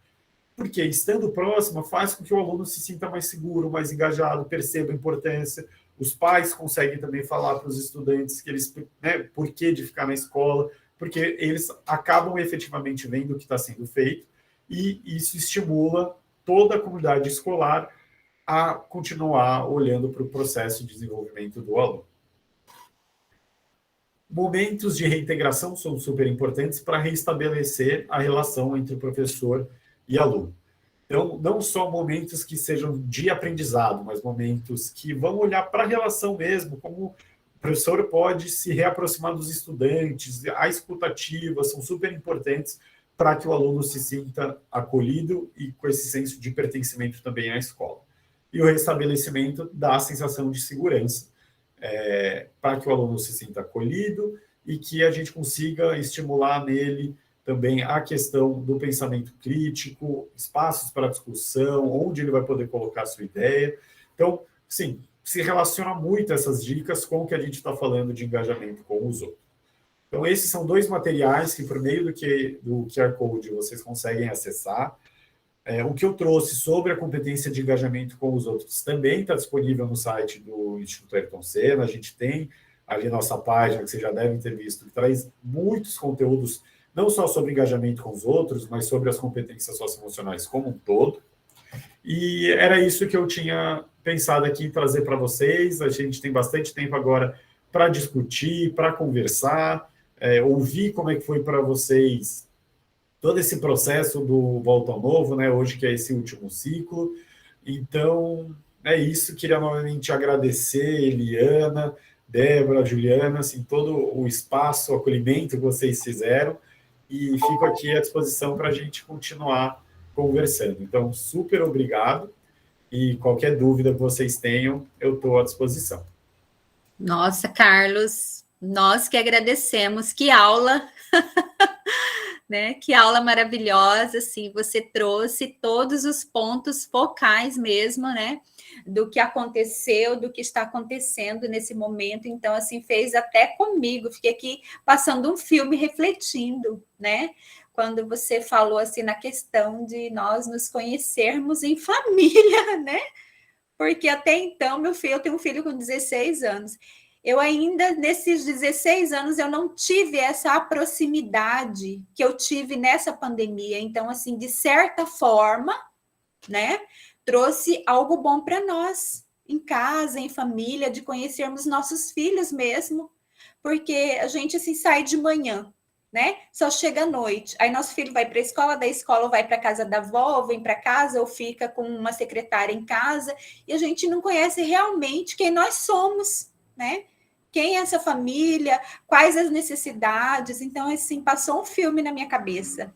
Speaker 4: Porque, estando próxima, faz com que o aluno se sinta mais seguro, mais engajado, perceba a importância. Os pais conseguem também falar para os estudantes que eles, né, por que de ficar na escola, porque eles acabam efetivamente vendo o que está sendo feito, e isso estimula toda a comunidade escolar a continuar olhando para o processo de desenvolvimento do aluno. Momentos de reintegração são super importantes para restabelecer a relação entre o professor e aluno. Então, não só momentos que sejam de aprendizado, mas momentos que vão olhar para a relação mesmo, como o professor pode se reaproximar dos estudantes, a escutativa são super importantes para que o aluno se sinta acolhido e com esse senso de pertencimento também à escola. E o restabelecimento da sensação de segurança, para que o aluno se sinta acolhido e que a gente consiga estimular nele também a questão do pensamento crítico, espaços para discussão, onde ele vai poder colocar a sua ideia. Então, sim, se relaciona muito essas dicas com o que a gente está falando de engajamento com os outros. Então, esses são 2 materiais que, por meio do QR Code, vocês conseguem acessar. O que eu trouxe sobre a competência de engajamento com os outros também está disponível no site do Instituto Ayrton Senna. A gente tem ali nossa página, que vocês já devem ter visto, que traz muitos conteúdos, não só sobre engajamento com os outros, mas sobre as competências socioemocionais como um todo. E era isso que eu tinha pensado aqui em trazer para vocês. A gente tem bastante tempo agora para discutir, para conversar, ouvir como é que foi para vocês todo esse processo do Volta ao Novo, né? Hoje que é esse último ciclo. Então, é isso. Queria novamente agradecer Eliana, Débora, Juliana, assim, todo o espaço, o acolhimento que vocês fizeram, e fico aqui à disposição para a gente continuar conversando. Então, super obrigado, e qualquer dúvida que vocês tenham, eu estou à disposição.
Speaker 1: Nossa, Carlos, nós que agradecemos, que aula, né? Que aula maravilhosa, assim, você trouxe todos os pontos focais mesmo, né? Do que aconteceu, do que está acontecendo nesse momento. Então, assim, fez até comigo, fiquei aqui passando um filme refletindo, né? Quando você falou, assim, na questão de nós nos conhecermos em família, né? Porque até então, eu tenho um filho com 16 anos. Eu ainda, nesses 16 anos, eu não tive essa proximidade que eu tive nessa pandemia. Então, assim, de certa forma, né, trouxe algo bom para nós, em casa, em família, de conhecermos nossos filhos mesmo, porque a gente, assim, sai de manhã, né, só chega à noite. Aí nosso filho vai para a escola, da escola vai para a casa da avó, vem para casa, ou fica com uma secretária em casa, e a gente não conhece realmente quem nós somos, né? Quem é essa família, quais as necessidades. Então, assim, passou um filme na minha cabeça.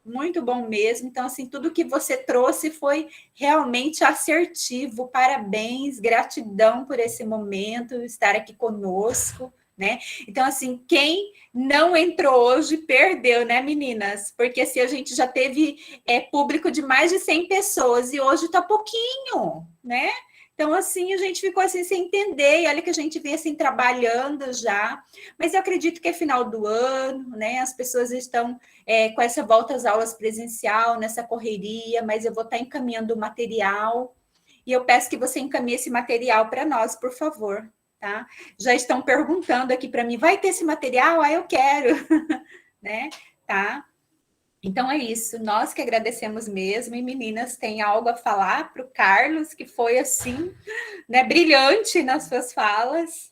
Speaker 1: Muito bom mesmo. Então, assim, tudo que você trouxe foi realmente assertivo. Parabéns, gratidão por esse momento, estar aqui conosco, né? Então, assim, quem não entrou hoje perdeu, né, meninas? Porque assim, a gente já teve público de mais de 100 pessoas e hoje está pouquinho, né? Então, assim, a gente ficou assim sem entender, e olha que a gente vem assim trabalhando já, mas eu acredito que é final do ano, né? As pessoas estão com essa volta às aulas presencial, nessa correria, mas eu vou estar encaminhando o material, e eu peço que você encaminhe esse material para nós, por favor, tá? Já estão perguntando aqui para mim, vai ter esse material? Ah, eu quero, né? Tá? Então é isso, nós que agradecemos mesmo, e meninas, tem algo a falar para o Carlos, que foi assim, né, brilhante nas suas falas?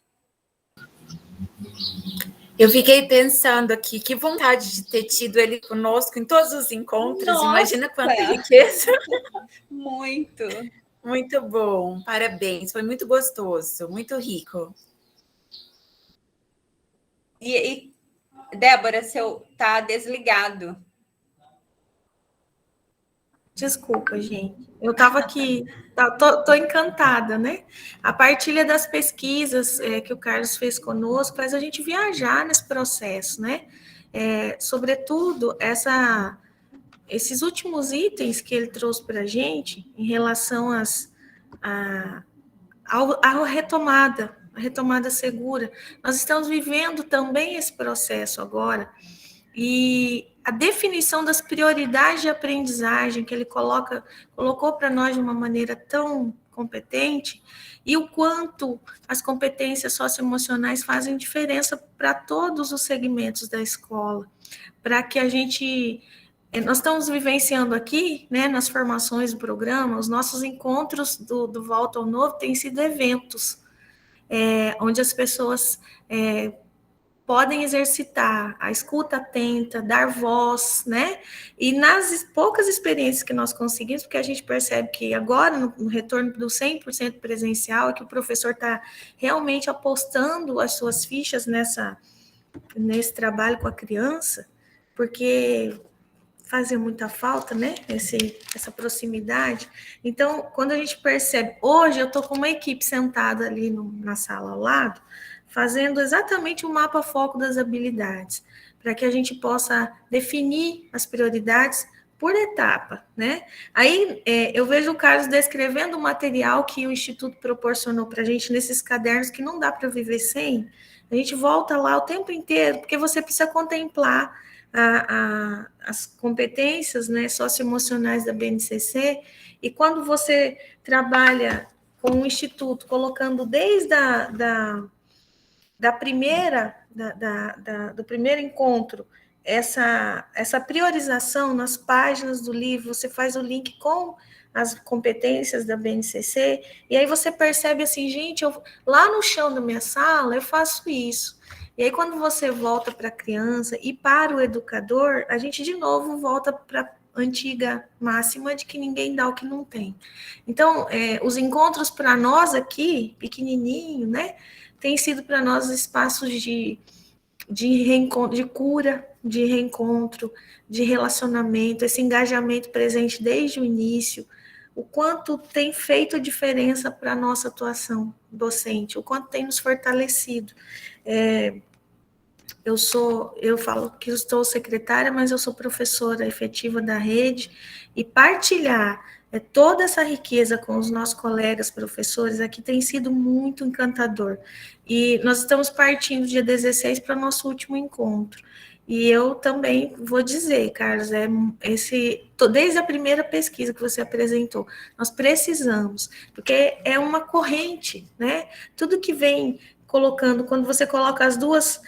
Speaker 6: Eu fiquei pensando aqui, que vontade de ter tido ele conosco em todos os encontros.
Speaker 1: Nossa!
Speaker 6: Imagina quanta riqueza.
Speaker 1: Muito.
Speaker 6: Muito bom, parabéns. Foi muito gostoso, muito rico.
Speaker 1: E Débora, seu tá desligado.
Speaker 2: Desculpa, gente. Eu estava aqui, tô encantada, né? A partilha das pesquisas que o Carlos fez conosco faz a gente viajar nesse processo, né? Sobretudo, esses últimos itens que ele trouxe para a gente em relação à retomada, a retomada segura. Nós estamos vivendo também esse processo agora, e a definição das prioridades de aprendizagem que ele colocou para nós de uma maneira tão competente, e o quanto as competências socioemocionais fazem diferença para todos os segmentos da escola, para que a gente... Nós estamos vivenciando aqui, né, nas formações do programa, os nossos encontros do Volta ao Novo têm sido eventos, onde as pessoas podem exercitar a escuta atenta, dar voz, né? E nas poucas experiências que nós conseguimos, porque a gente percebe que agora, no retorno do 100% presencial, é que o professor está realmente apostando as suas fichas nesse trabalho com a criança, porque fazia muita falta, né? Essa proximidade. Então, quando a gente percebe, hoje eu estou com uma equipe sentada ali na sala ao lado, fazendo exatamente o mapa foco das habilidades, para que a gente possa definir as prioridades por etapa, né? Aí eu vejo o Carlos descrevendo o material que o Instituto proporcionou para a gente nesses cadernos que não dá para viver sem. A gente volta lá o tempo inteiro, porque você precisa contemplar as competências, né, socioemocionais da BNCC, e quando você trabalha com o Instituto, colocando desde do primeiro encontro, essa priorização nas páginas do livro, você faz o link com as competências da BNCC, e aí você percebe assim, gente, lá no chão da minha sala eu faço isso. E aí, quando você volta para a criança e para o educador, a gente de novo volta para a antiga máxima de que ninguém dá o que não tem. Então, os encontros para nós aqui, pequenininho, né, tem sido para nós espaços de reencontro, de cura, de reencontro, de relacionamento, esse engajamento presente desde o início, o quanto tem feito diferença para a nossa atuação docente, o quanto tem nos fortalecido. Eu falo que eu estou secretária, mas eu sou professora efetiva da rede, e partilhar toda essa riqueza com os nossos colegas professores aqui tem sido muito encantador. E nós estamos partindo dia 16 para o nosso último encontro. E eu também vou dizer, Carlos, desde a primeira pesquisa que você apresentou, nós precisamos, porque é uma corrente, né? Tudo que vem colocando, quando você coloca as duas,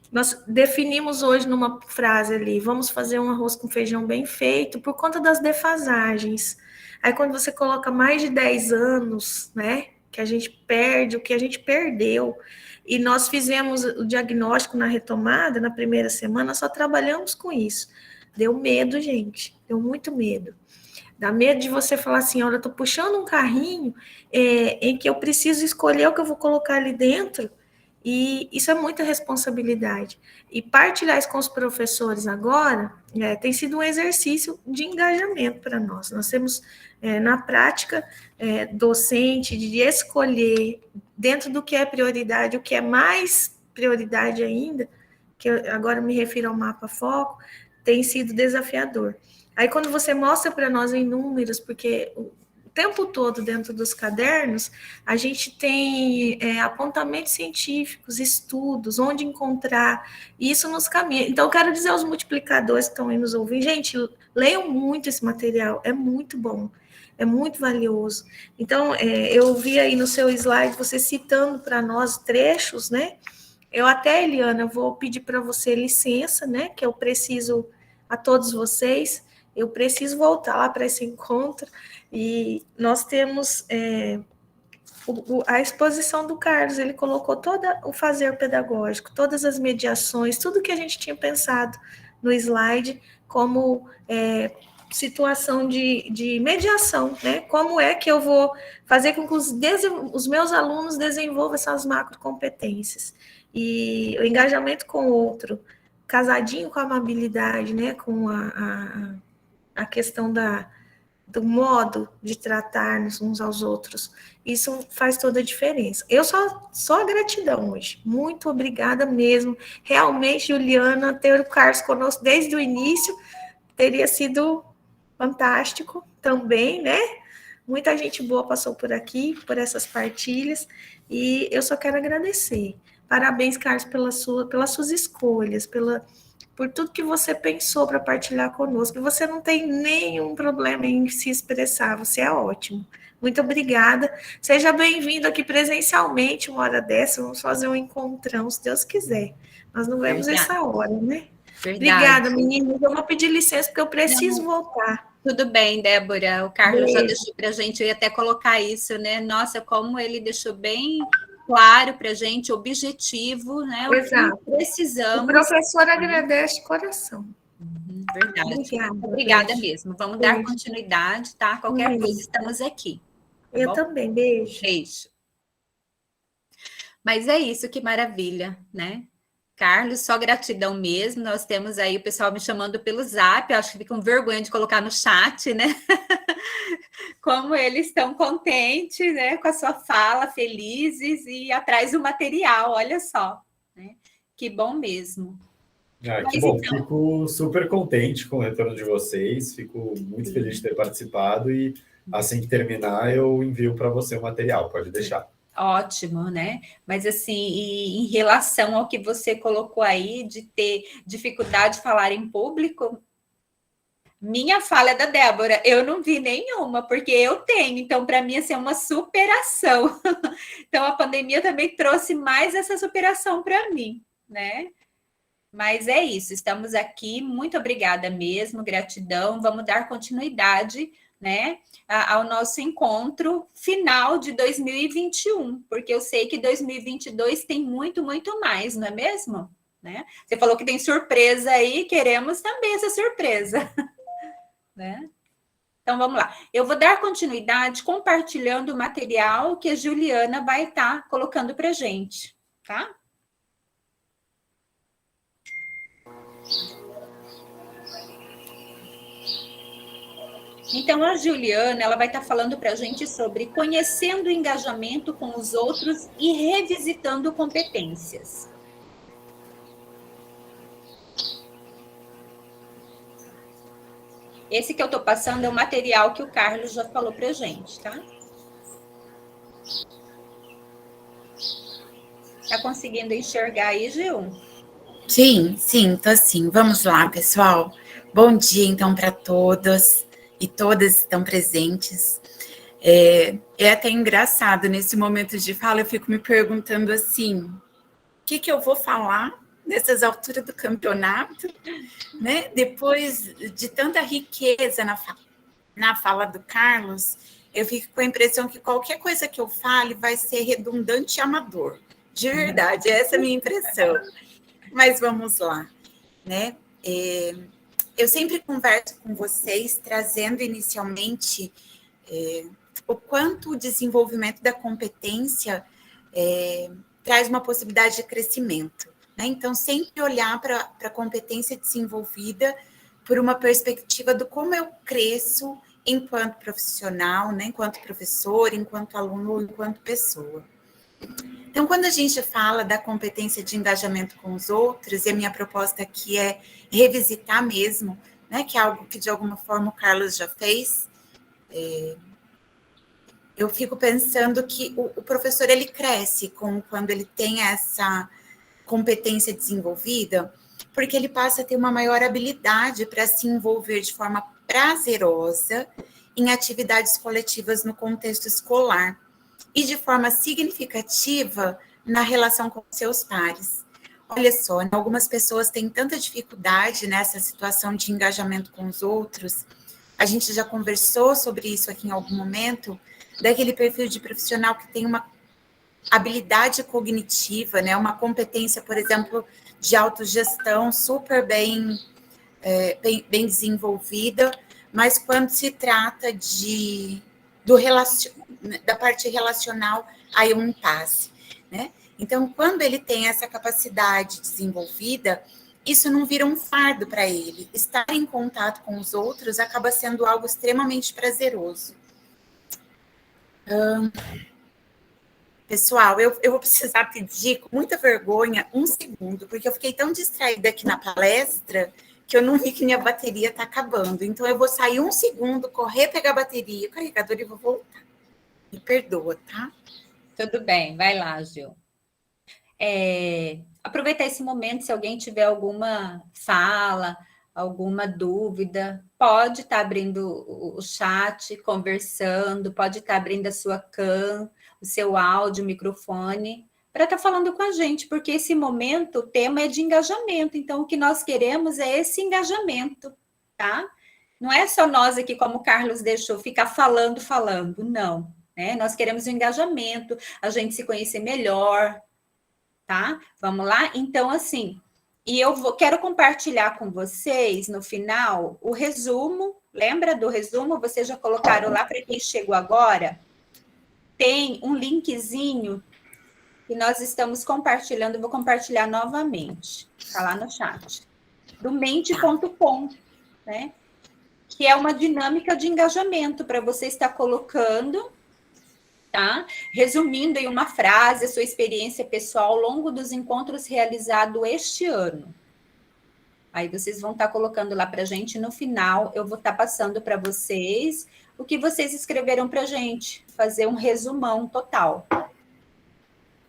Speaker 2: nós definimos hoje numa frase ali, vamos fazer um arroz com feijão bem feito, por conta das defasagens. Aí quando você coloca mais de 10 anos, né, que a gente perde, o que a gente perdeu, e nós fizemos o diagnóstico na retomada, na primeira semana, nós só trabalhamos com isso. Deu medo, gente, deu muito medo. Dá medo de você falar assim, olha, eu estou puxando um carrinho em que eu preciso escolher o que eu vou colocar ali dentro, e isso é muita responsabilidade. E partilhar isso com os professores agora tem sido um exercício de engajamento para nós. Nós temos, na prática docente, de escolher dentro do que é prioridade, o que é mais prioridade ainda, que eu agora me refiro ao mapa foco, tem sido desafiador. Aí, quando você mostra para nós em números, porque o tempo todo dentro dos cadernos, a gente tem apontamentos científicos, estudos, onde encontrar, e isso nos caminha. Então, eu quero dizer aos multiplicadores que estão aí nos ouvindo, gente, leiam muito esse material, é muito bom, é muito valioso. Então, eu vi aí no seu slide, você citando para nós trechos, né? Eu até, Eliana, vou pedir para você licença, né? Que eu preciso, a todos vocês, eu preciso voltar lá para esse encontro, e nós temos a exposição do Carlos, ele colocou todo o fazer pedagógico, todas as mediações, tudo que a gente tinha pensado no slide como situação de mediação, né? Como é que eu vou fazer com que os meus alunos desenvolvam essas macrocompetências? E o engajamento com o outro, casadinho com a amabilidade, né? Com a questão do modo de tratar-nos uns aos outros. Isso faz toda a diferença. Eu só gratidão hoje. Muito obrigada mesmo. Realmente, Juliana, ter o Carlos conosco desde o início teria sido fantástico também, né? Muita gente boa passou por aqui, por essas partilhas, e eu só quero agradecer. Parabéns, Carlos, pelas suas escolhas, por tudo que você pensou para partilhar conosco. E você não tem nenhum problema em se expressar, você é ótimo. Muito obrigada. Seja bem-vindo aqui presencialmente, uma hora dessa. Vamos fazer um encontrão, se Deus quiser. Nós não vemos essa hora, né?
Speaker 1: Verdade.
Speaker 2: Obrigada, meninas. Eu vou pedir licença, porque eu preciso voltar.
Speaker 1: Tudo bem, Débora. O Carlos já deixou para a gente, eu ia até colocar isso, né? Nossa, como ele deixou bem claro para a gente, objetivo, né?
Speaker 2: Exato.
Speaker 1: O que precisamos.
Speaker 2: O professor agradece de coração.
Speaker 1: Verdade. Obrigada mesmo. Vamos dar continuidade, tá? Qualquer coisa, estamos aqui. Tá
Speaker 2: Eu
Speaker 1: bom?
Speaker 2: também, beijo.
Speaker 1: Beijo. Mas é isso, que maravilha, né? Carlos, só gratidão mesmo. Nós temos aí o pessoal me chamando pelo Zap, eu acho que fica com vergonha de colocar no chat, né? Como eles estão contentes, né? Com a sua fala, felizes e atrás do material, olha só, né? Que bom mesmo.
Speaker 4: Que bom, então, fico super contente com o retorno de vocês, fico muito feliz de ter participado e assim que terminar eu envio para você o material, pode deixar.
Speaker 1: Ótimo, né? Mas assim, em relação ao que você colocou aí de ter dificuldade de falar em público, minha fala é da Débora, eu não vi nenhuma, porque eu tenho, então para mim assim, é uma superação. Então a pandemia também trouxe mais essa superação para mim, né? Mas é isso, estamos aqui, muito obrigada mesmo, gratidão, vamos dar continuidade, né, ao nosso encontro final de 2021, porque eu sei que 2022 tem muito, muito mais, não é mesmo? Né? Você falou que tem surpresa aí, queremos também essa surpresa, né? Então, vamos lá. Eu vou dar continuidade compartilhando o material que a Juliana vai estar colocando para a gente, tá? Então, a Juliana, ela vai estar falando para a gente sobre conhecendo o engajamento com os outros e revisitando competências. Esse que eu estou passando é o material que o Carlos já falou para a gente, tá? Tá conseguindo enxergar aí, Gil?
Speaker 6: Sim, tô sim. Vamos lá, pessoal. Bom dia, então, para todos e todas estão presentes. É até engraçado, nesse momento de fala, eu fico me perguntando assim, o que eu vou falar nessas alturas do campeonato, né? Depois de tanta riqueza na fala do Carlos, eu fico com a impressão que qualquer coisa que eu fale vai ser redundante e amador. De verdade, essa é a minha impressão. Mas vamos lá, né? Eu sempre converso com vocês, trazendo inicialmente o quanto o desenvolvimento da competência traz uma possibilidade de crescimento, né? Então, sempre olhar para a competência desenvolvida por uma perspectiva do como eu cresço enquanto profissional, né? Enquanto professor, enquanto aluno, enquanto pessoa. Então, quando a gente fala da competência de engajamento com os outros, e a minha proposta aqui é revisitar mesmo, né, que é algo que de alguma forma o Carlos já fez, eu fico pensando que o professor ele cresce quando ele tem essa competência desenvolvida, porque ele passa a ter uma maior habilidade para se envolver de forma prazerosa em atividades coletivas no contexto escolar e de forma significativa na relação com seus pares. Olha só, algumas pessoas têm tanta dificuldade nessa situação de engajamento com os outros, a gente já conversou sobre isso aqui em algum momento, daquele perfil de profissional que tem uma habilidade cognitiva, né, uma competência, por exemplo, de autogestão super bem desenvolvida, mas quando se trata da parte relacional, aí um impasse, né? Então, quando ele tem essa capacidade desenvolvida, isso não vira um fardo para ele. Estar em contato com os outros acaba sendo algo extremamente prazeroso. Pessoal, eu vou precisar pedir, com muita vergonha, um segundo, porque eu fiquei tão distraída aqui na palestra que eu não vi que minha bateria está acabando. Então, eu vou sair um segundo, correr, pegar a bateria, o carregador e vou voltar. Me perdoa, tá?
Speaker 1: Tudo bem, vai lá, Gil. Aproveitar esse momento, se alguém tiver alguma fala, alguma dúvida, pode estar abrindo o chat, conversando, pode estar abrindo a sua cam, o seu áudio, o microfone, para estar falando com a gente, porque esse momento, o tema é de engajamento, então o que nós queremos é esse engajamento, tá? Não é só nós aqui, como o Carlos deixou, ficar falando, não, né? Nós queremos o engajamento, a gente se conhecer melhor, tá? Vamos lá? Então, assim, quero compartilhar com vocês, no final, o resumo. Lembra do resumo? Vocês já colocaram lá para quem chegou agora? Tem um linkzinho que nós estamos compartilhando, vou compartilhar novamente, tá lá no chat, do mente.com, né? Que é uma dinâmica de engajamento para você estar colocando, tá? Resumindo em uma frase a sua experiência pessoal ao longo dos encontros realizados este ano. Aí vocês vão estar colocando lá para a gente, no final eu vou estar passando para vocês o que vocês escreveram para a gente, fazer um resumão total.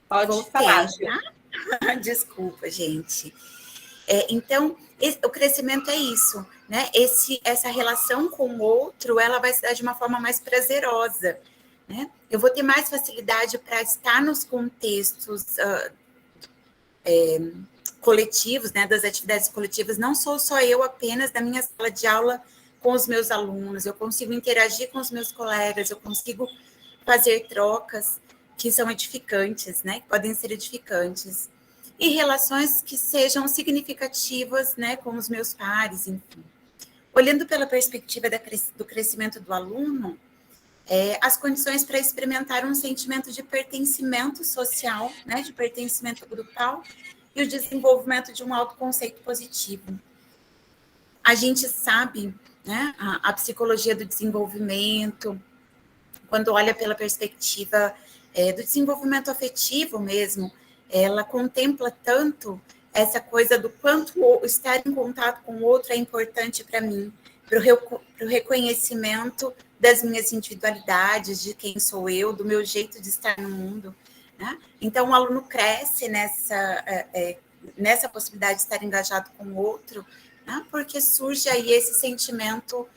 Speaker 1: Pode falar, Gil.
Speaker 6: Tá? Desculpa, gente. Então, o crescimento é isso, né? Essa relação com o outro, ela vai se dar de uma forma mais prazerosa, né? Eu vou ter mais facilidade para estar nos contextos coletivos, né? Das atividades coletivas. Não sou só eu apenas na minha sala de aula com os meus alunos, eu consigo interagir com os meus colegas, eu consigo fazer trocas que são edificantes, né? Que podem ser edificantes. E relações que sejam significativas, né? Com os meus pares, enfim. Olhando pela perspectiva do crescimento do aluno, as condições para experimentar um sentimento de pertencimento social, né? De pertencimento grupal e o desenvolvimento de um autoconceito positivo. A gente sabe, né? A psicologia do desenvolvimento, quando olha pela perspectiva do desenvolvimento afetivo mesmo, ela contempla tanto essa coisa do quanto estar em contato com o outro é importante para mim, para o reconhecimento das minhas individualidades, de quem sou eu, do meu jeito de estar no mundo, né? Então, o aluno cresce nessa possibilidade de estar engajado com o outro, né? Porque surge aí esse sentimento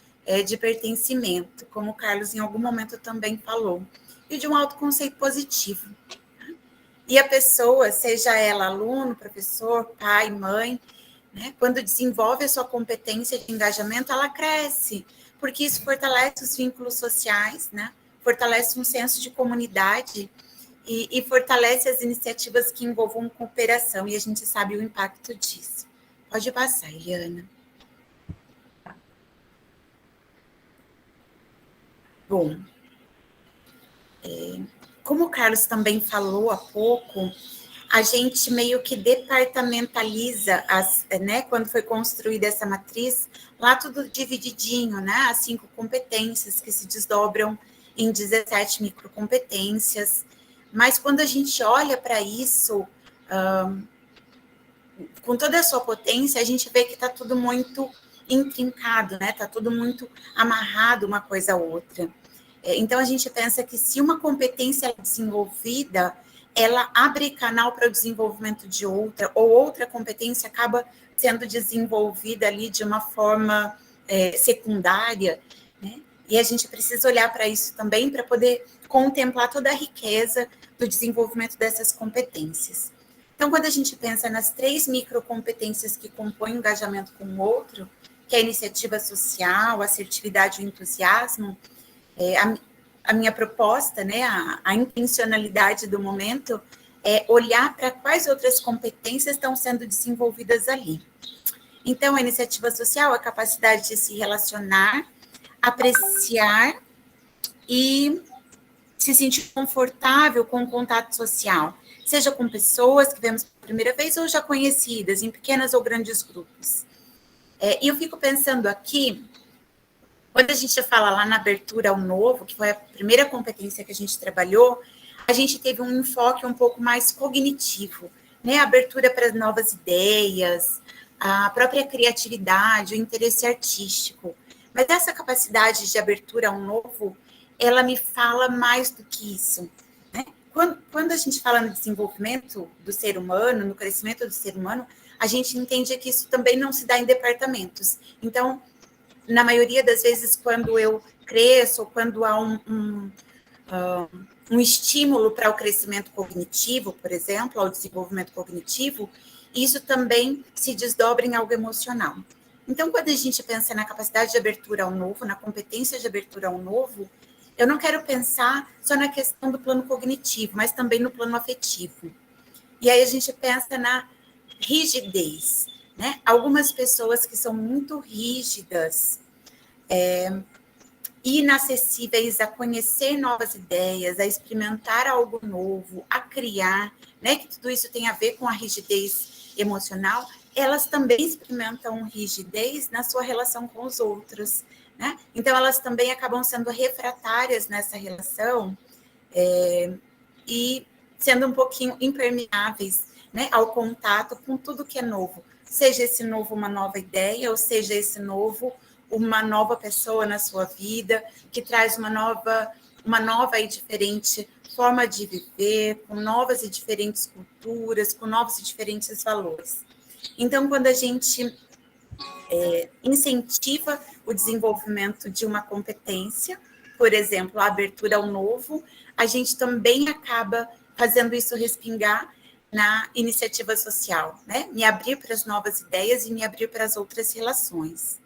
Speaker 6: de pertencimento, como o Carlos em algum momento também falou, e de um autoconceito positivo. E a pessoa, seja ela aluno, professor, pai, mãe, né, quando desenvolve a sua competência de engajamento, ela cresce, porque isso fortalece os vínculos sociais, né, fortalece um senso de comunidade e fortalece as iniciativas que envolvam cooperação, e a gente sabe o impacto disso. Pode passar, Eliana. Bom, como o Carlos também falou há pouco, a gente meio que departamentaliza, né, quando foi construída essa matriz, lá tudo divididinho, né, as 5 competências que se desdobram em 17 microcompetências, mas quando a gente olha para isso, com toda a sua potência, a gente vê que está tudo muito intrincado, né, está tudo muito amarrado uma coisa a outra. Então, a gente pensa que se uma competência é desenvolvida, ela abre canal para o desenvolvimento de outra, ou outra competência acaba sendo desenvolvida ali de uma forma secundária, né? E a gente precisa olhar para isso também para poder contemplar toda a riqueza do desenvolvimento dessas competências. Então, quando a gente pensa nas 3 microcompetências que compõem o engajamento com o outro, que é a iniciativa social, a assertividade e o entusiasmo, a minha proposta, né, a intencionalidade do momento é olhar para quais outras competências estão sendo desenvolvidas ali. Então, a iniciativa social é a capacidade de se relacionar, apreciar e se sentir confortável com o contato social, seja com pessoas que vemos pela primeira vez ou já conhecidas, em pequenas ou grandes grupos. E eu fico pensando aqui, quando a gente fala lá na abertura ao novo, que foi a primeira competência que a gente trabalhou, a gente teve um enfoque um pouco mais cognitivo, né? A abertura para novas ideias, a própria criatividade, o interesse artístico. Mas essa capacidade de abertura ao novo, ela me fala mais do que isso, né? Quando a gente fala no desenvolvimento do ser humano, no crescimento do ser humano, a gente entende que isso também não se dá em departamentos. Então, na maioria das vezes, quando eu cresço, ou quando há um estímulo para o crescimento cognitivo, por exemplo, ao desenvolvimento cognitivo, isso também se desdobra em algo emocional. Então, quando a gente pensa na capacidade de abertura ao novo, na competência de abertura ao novo, eu não quero pensar só na questão do plano cognitivo, mas também no plano afetivo. E aí a gente pensa na rigidez, né? Algumas pessoas que são muito rígidas, inacessíveis a conhecer novas ideias, a experimentar algo novo, a criar, né? Que tudo isso tem a ver com a rigidez emocional, elas também experimentam rigidez na sua relação com os outros, né? Então, elas também acabam sendo refratárias nessa relação e sendo um pouquinho impermeáveis, né, ao contato com tudo que é novo, seja esse novo uma nova ideia, ou seja esse novo uma nova pessoa na sua vida, que traz uma nova e diferente forma de viver, com novas e diferentes culturas, com novos e diferentes valores. Então, quando a gente incentiva o desenvolvimento de uma competência, por exemplo, a abertura ao novo, a gente também acaba fazendo isso respingar na iniciativa social, né? Me abrir para as novas ideias e me abrir para as outras relações.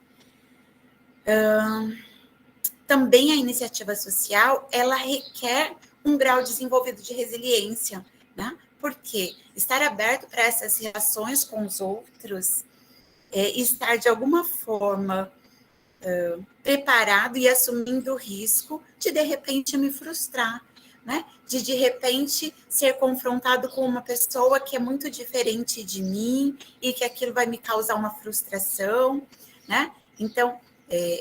Speaker 6: Também a iniciativa social, ela requer um grau desenvolvido de resiliência, né? Porque estar aberto para essas relações com os outros, estar de alguma forma preparado e assumindo o risco de repente me frustrar, né? De repente ser confrontado com uma pessoa que é muito diferente de mim e que aquilo vai me causar uma frustração, né? Então,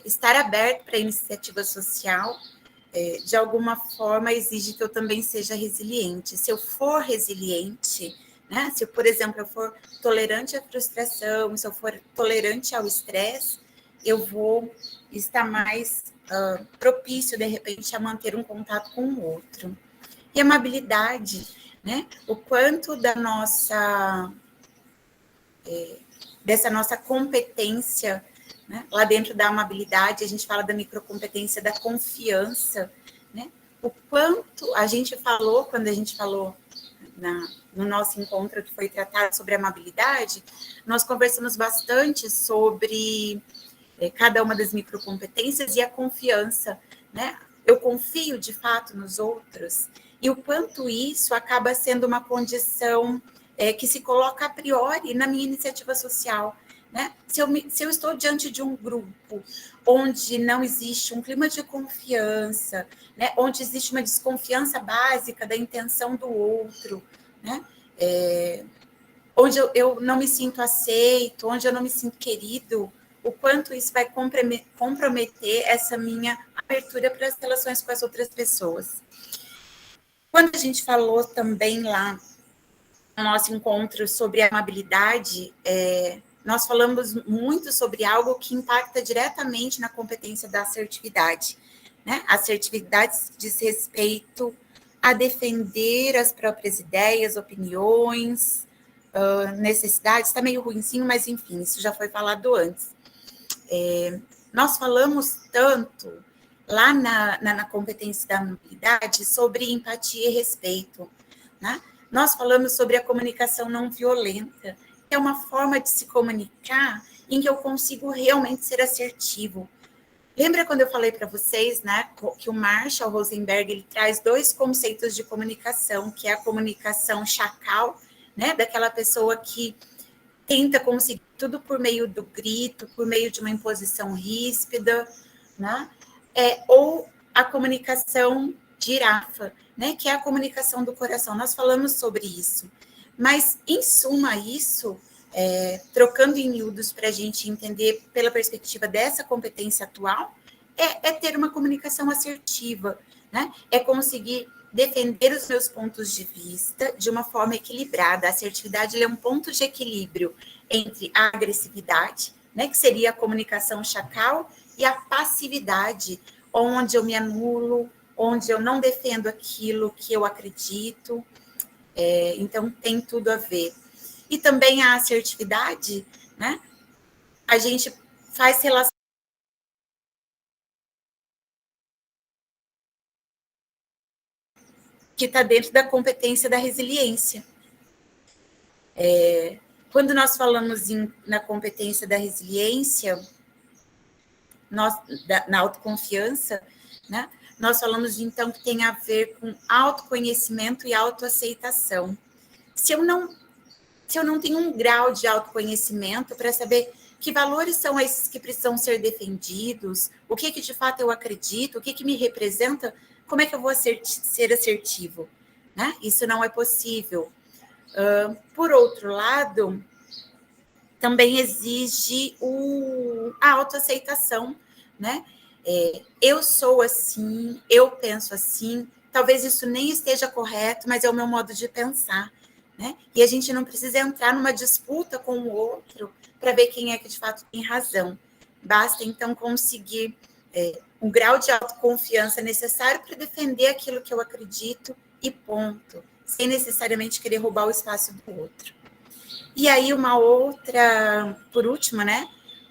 Speaker 6: estar aberto para a iniciativa social, de alguma forma, exige que eu também seja resiliente. Se eu for resiliente, né? Se, por exemplo, eu for tolerante à frustração, se eu for tolerante ao estresse, eu vou estar mais propício, de repente, a manter um contato com o outro. E amabilidade, né? O quanto dessa nossa competência, né? Lá dentro da amabilidade, a gente fala da microcompetência da confiança, né? O quanto a gente falou, quando a gente falou no nosso encontro que foi tratado sobre amabilidade, nós conversamos bastante sobre cada uma das microcompetências e a confiança, né? Eu confio de fato nos outros, e o quanto isso acaba sendo uma condição que se coloca a priori na minha iniciativa social, né? Se eu estou diante de um grupo onde não existe um clima de confiança, né? Onde existe uma desconfiança básica da intenção do outro, né? Onde eu não me sinto aceito, onde eu não me sinto querido, o quanto isso vai comprometer essa minha abertura para as relações com as outras pessoas. Quando a gente falou também lá no nosso encontro sobre a amabilidade, nós falamos muito sobre algo que impacta diretamente na competência da assertividade, né? A assertividade diz respeito a defender as próprias ideias, opiniões, necessidades, está meio ruinzinho, mas enfim, isso já foi falado antes. Nós falamos tanto lá na competência da amabilidade sobre empatia e respeito, né? Nós falamos sobre a comunicação não violenta, que é uma forma de se comunicar em que eu consigo realmente ser assertivo. Lembra quando eu falei para vocês, né, que o Marshall Rosenberg ele traz 2 conceitos de comunicação, que é a comunicação chacal, né, daquela pessoa que tenta conseguir tudo por meio do grito, por meio de uma imposição ríspida, né, ou a comunicação girafa, né, que é a comunicação do coração. Nós falamos sobre isso, mas em suma isso, trocando em miúdos para a gente entender pela perspectiva dessa competência atual, é ter uma comunicação assertiva, né? É conseguir defender os meus pontos de vista de uma forma equilibrada. A assertividade é um ponto de equilíbrio entre a agressividade, né, que seria a comunicação chacal, e a passividade, onde eu me anulo, onde eu não defendo aquilo que eu acredito. Então, tem tudo a ver. E também a assertividade, né? A gente faz relação que está dentro da competência da resiliência. Quando nós falamos na competência da resiliência, na autoconfiança, né? Nós falamos, então, que tem a ver com autoconhecimento e autoaceitação. Se eu não tenho um grau de autoconhecimento para saber que valores são esses que precisam ser defendidos, o que de fato eu acredito, o que me representa, como é que eu vou ser assertivo? Né? Isso não é possível. Por outro lado, também exige a autoaceitação, né? Eu sou assim, eu penso assim, talvez isso nem esteja correto, mas é o meu modo de pensar. Né? E a gente não precisa entrar numa disputa com o outro para ver quem é que de fato tem razão. Basta, então, conseguir um grau de autoconfiança necessário para defender aquilo que eu acredito e ponto, sem necessariamente querer roubar o espaço do outro. E aí, por último, né?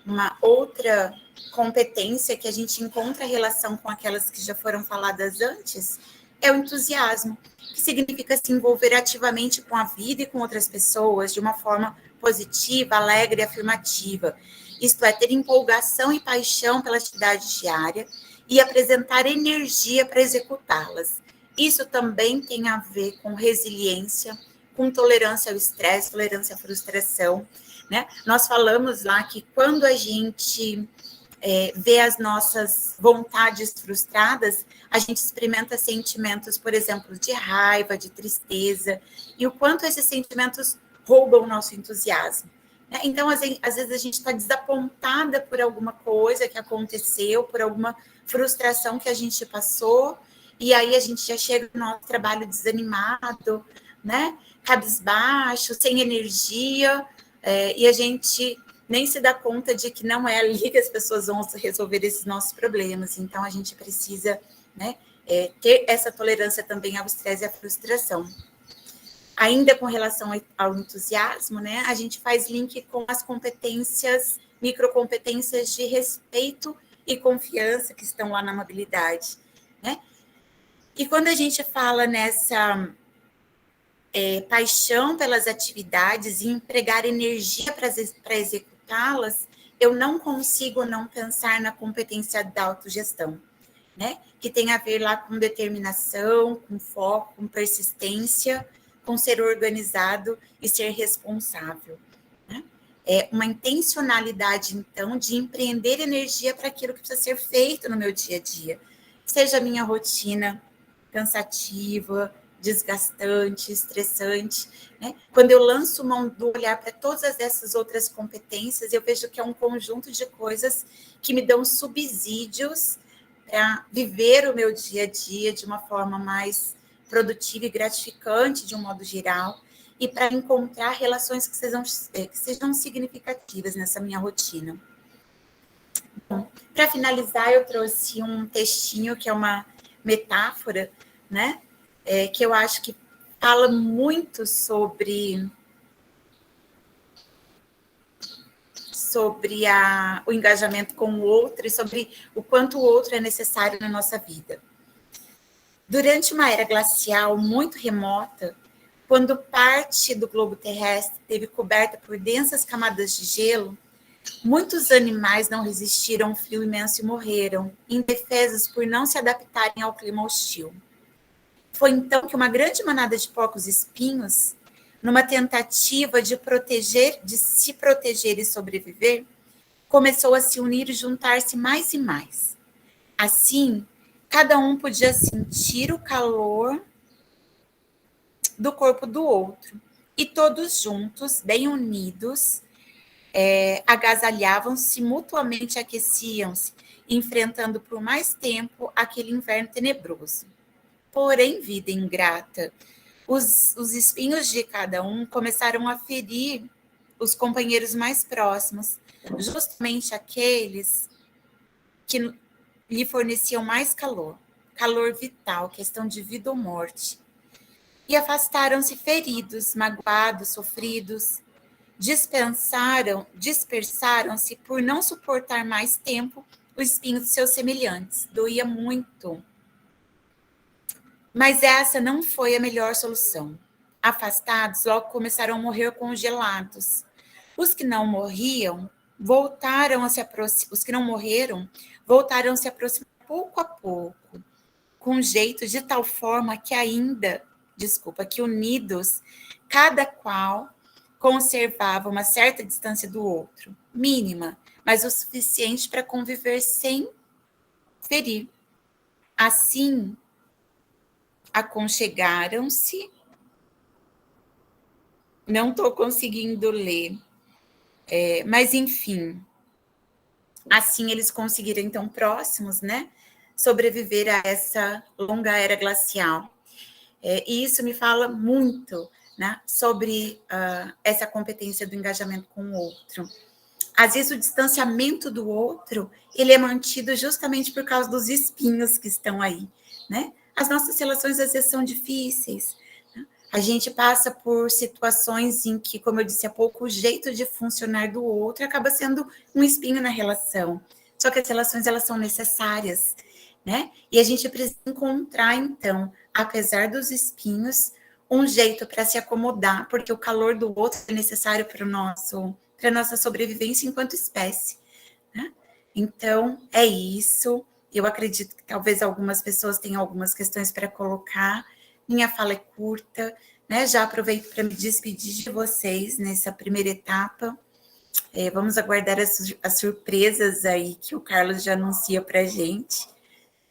Speaker 6: Uma outra competência que a gente encontra relação com aquelas que já foram faladas antes é o entusiasmo, que significa se envolver ativamente com a vida e com outras pessoas de uma forma positiva, alegre e afirmativa. Isto é, ter empolgação e paixão pela atividade diária e apresentar energia para executá-las. Isso também tem a ver com resiliência, com tolerância ao estresse, tolerância à frustração, né? Nós falamos lá que quando a gente vê as nossas vontades frustradas, a gente experimenta sentimentos, por exemplo, de raiva, de tristeza, e o quanto esses sentimentos roubam o nosso entusiasmo. Né? Então, às vezes, a gente está desapontada por alguma coisa que aconteceu, por alguma frustração que a gente passou, e aí a gente já chega no nosso trabalho desanimado, né? Cabisbaixo, sem energia, e a gente nem se dá conta de que não é ali que as pessoas vão resolver esses nossos problemas. Então, a gente precisa, né, ter essa tolerância também ao estresse e à frustração. Ainda com relação ao entusiasmo, né, a gente faz link com as competências, microcompetências de respeito e confiança que estão lá na amabilidade. Né? E quando a gente fala nessa paixão pelas atividades e empregar energia para executá-las, eu não consigo não pensar na competência da autogestão, né? Que tem a ver lá com determinação, com foco, com persistência, com ser organizado e ser responsável. Né? É uma intencionalidade, então, de empreender energia para aquilo que precisa ser feito no meu dia a dia. Seja a minha rotina cansativa, desgastante, estressante, né? Quando eu lanço mão do olhar para todas essas outras competências, eu vejo que é um conjunto de coisas que me dão subsídios para viver o meu dia a dia de uma forma mais produtiva e gratificante, de um modo geral, e para encontrar relações que sejam significativas nessa minha rotina. Para finalizar, eu trouxe um textinho que é uma metáfora, né? Que eu acho que fala muito sobre o engajamento com o outro e sobre o quanto o outro é necessário na nossa vida. Durante uma era glacial muito remota, quando parte do globo terrestre esteve coberta por densas camadas de gelo, Muitos animais não resistiram ao frio imenso e morreram, indefesos por não se adaptarem ao clima hostil. Foi então que uma grande manada de porcos espinhos, numa tentativa de se proteger e sobreviver, começou a se unir e juntar-se mais e mais. Assim, cada um podia sentir o calor do corpo do outro. E todos juntos, bem unidos, agasalhavam-se, mutuamente aqueciam-se, enfrentando por mais tempo aquele inverno tenebroso. Porém, vida ingrata, os espinhos de cada um começaram a ferir os companheiros mais próximos, justamente aqueles que lhe forneciam mais calor vital, questão de vida ou morte. E afastaram-se feridos, magoados, sofridos, dispersaram-se por não suportar mais tempo o espinho de seus semelhantes. Doía muito. Mas essa não foi a melhor solução. Afastados, logo começaram a morrer congelados. Os que não morreram voltaram a se aproximar pouco a pouco, com jeito de tal forma que que unidos, cada qual conservava uma certa distância do outro, mínima, mas o suficiente para conviver sem ferir. Assim, aconchegaram-se. Não estou conseguindo ler, mas enfim, assim eles conseguiram, então, próximos, né, sobreviver a essa longa era glacial. E isso me fala muito, né, sobre essa competência do engajamento com o outro. Às vezes o distanciamento do outro, ele é mantido justamente por causa dos espinhos que estão aí, né? As nossas relações às vezes são difíceis, né? A gente passa por situações em que, como eu disse há pouco, o jeito de funcionar do outro acaba sendo um espinho na relação. Só que as relações, elas são necessárias, né? E a gente precisa encontrar, então, apesar dos espinhos, um jeito para se acomodar, porque o calor do outro é necessário para a nossa sobrevivência enquanto espécie, né? Então, é isso. Eu acredito que talvez algumas pessoas tenham algumas questões para colocar. Minha fala é curta, né? Já aproveito para me despedir de vocês nessa primeira etapa. Vamos aguardar as surpresas aí que o Carlos já anuncia para a gente,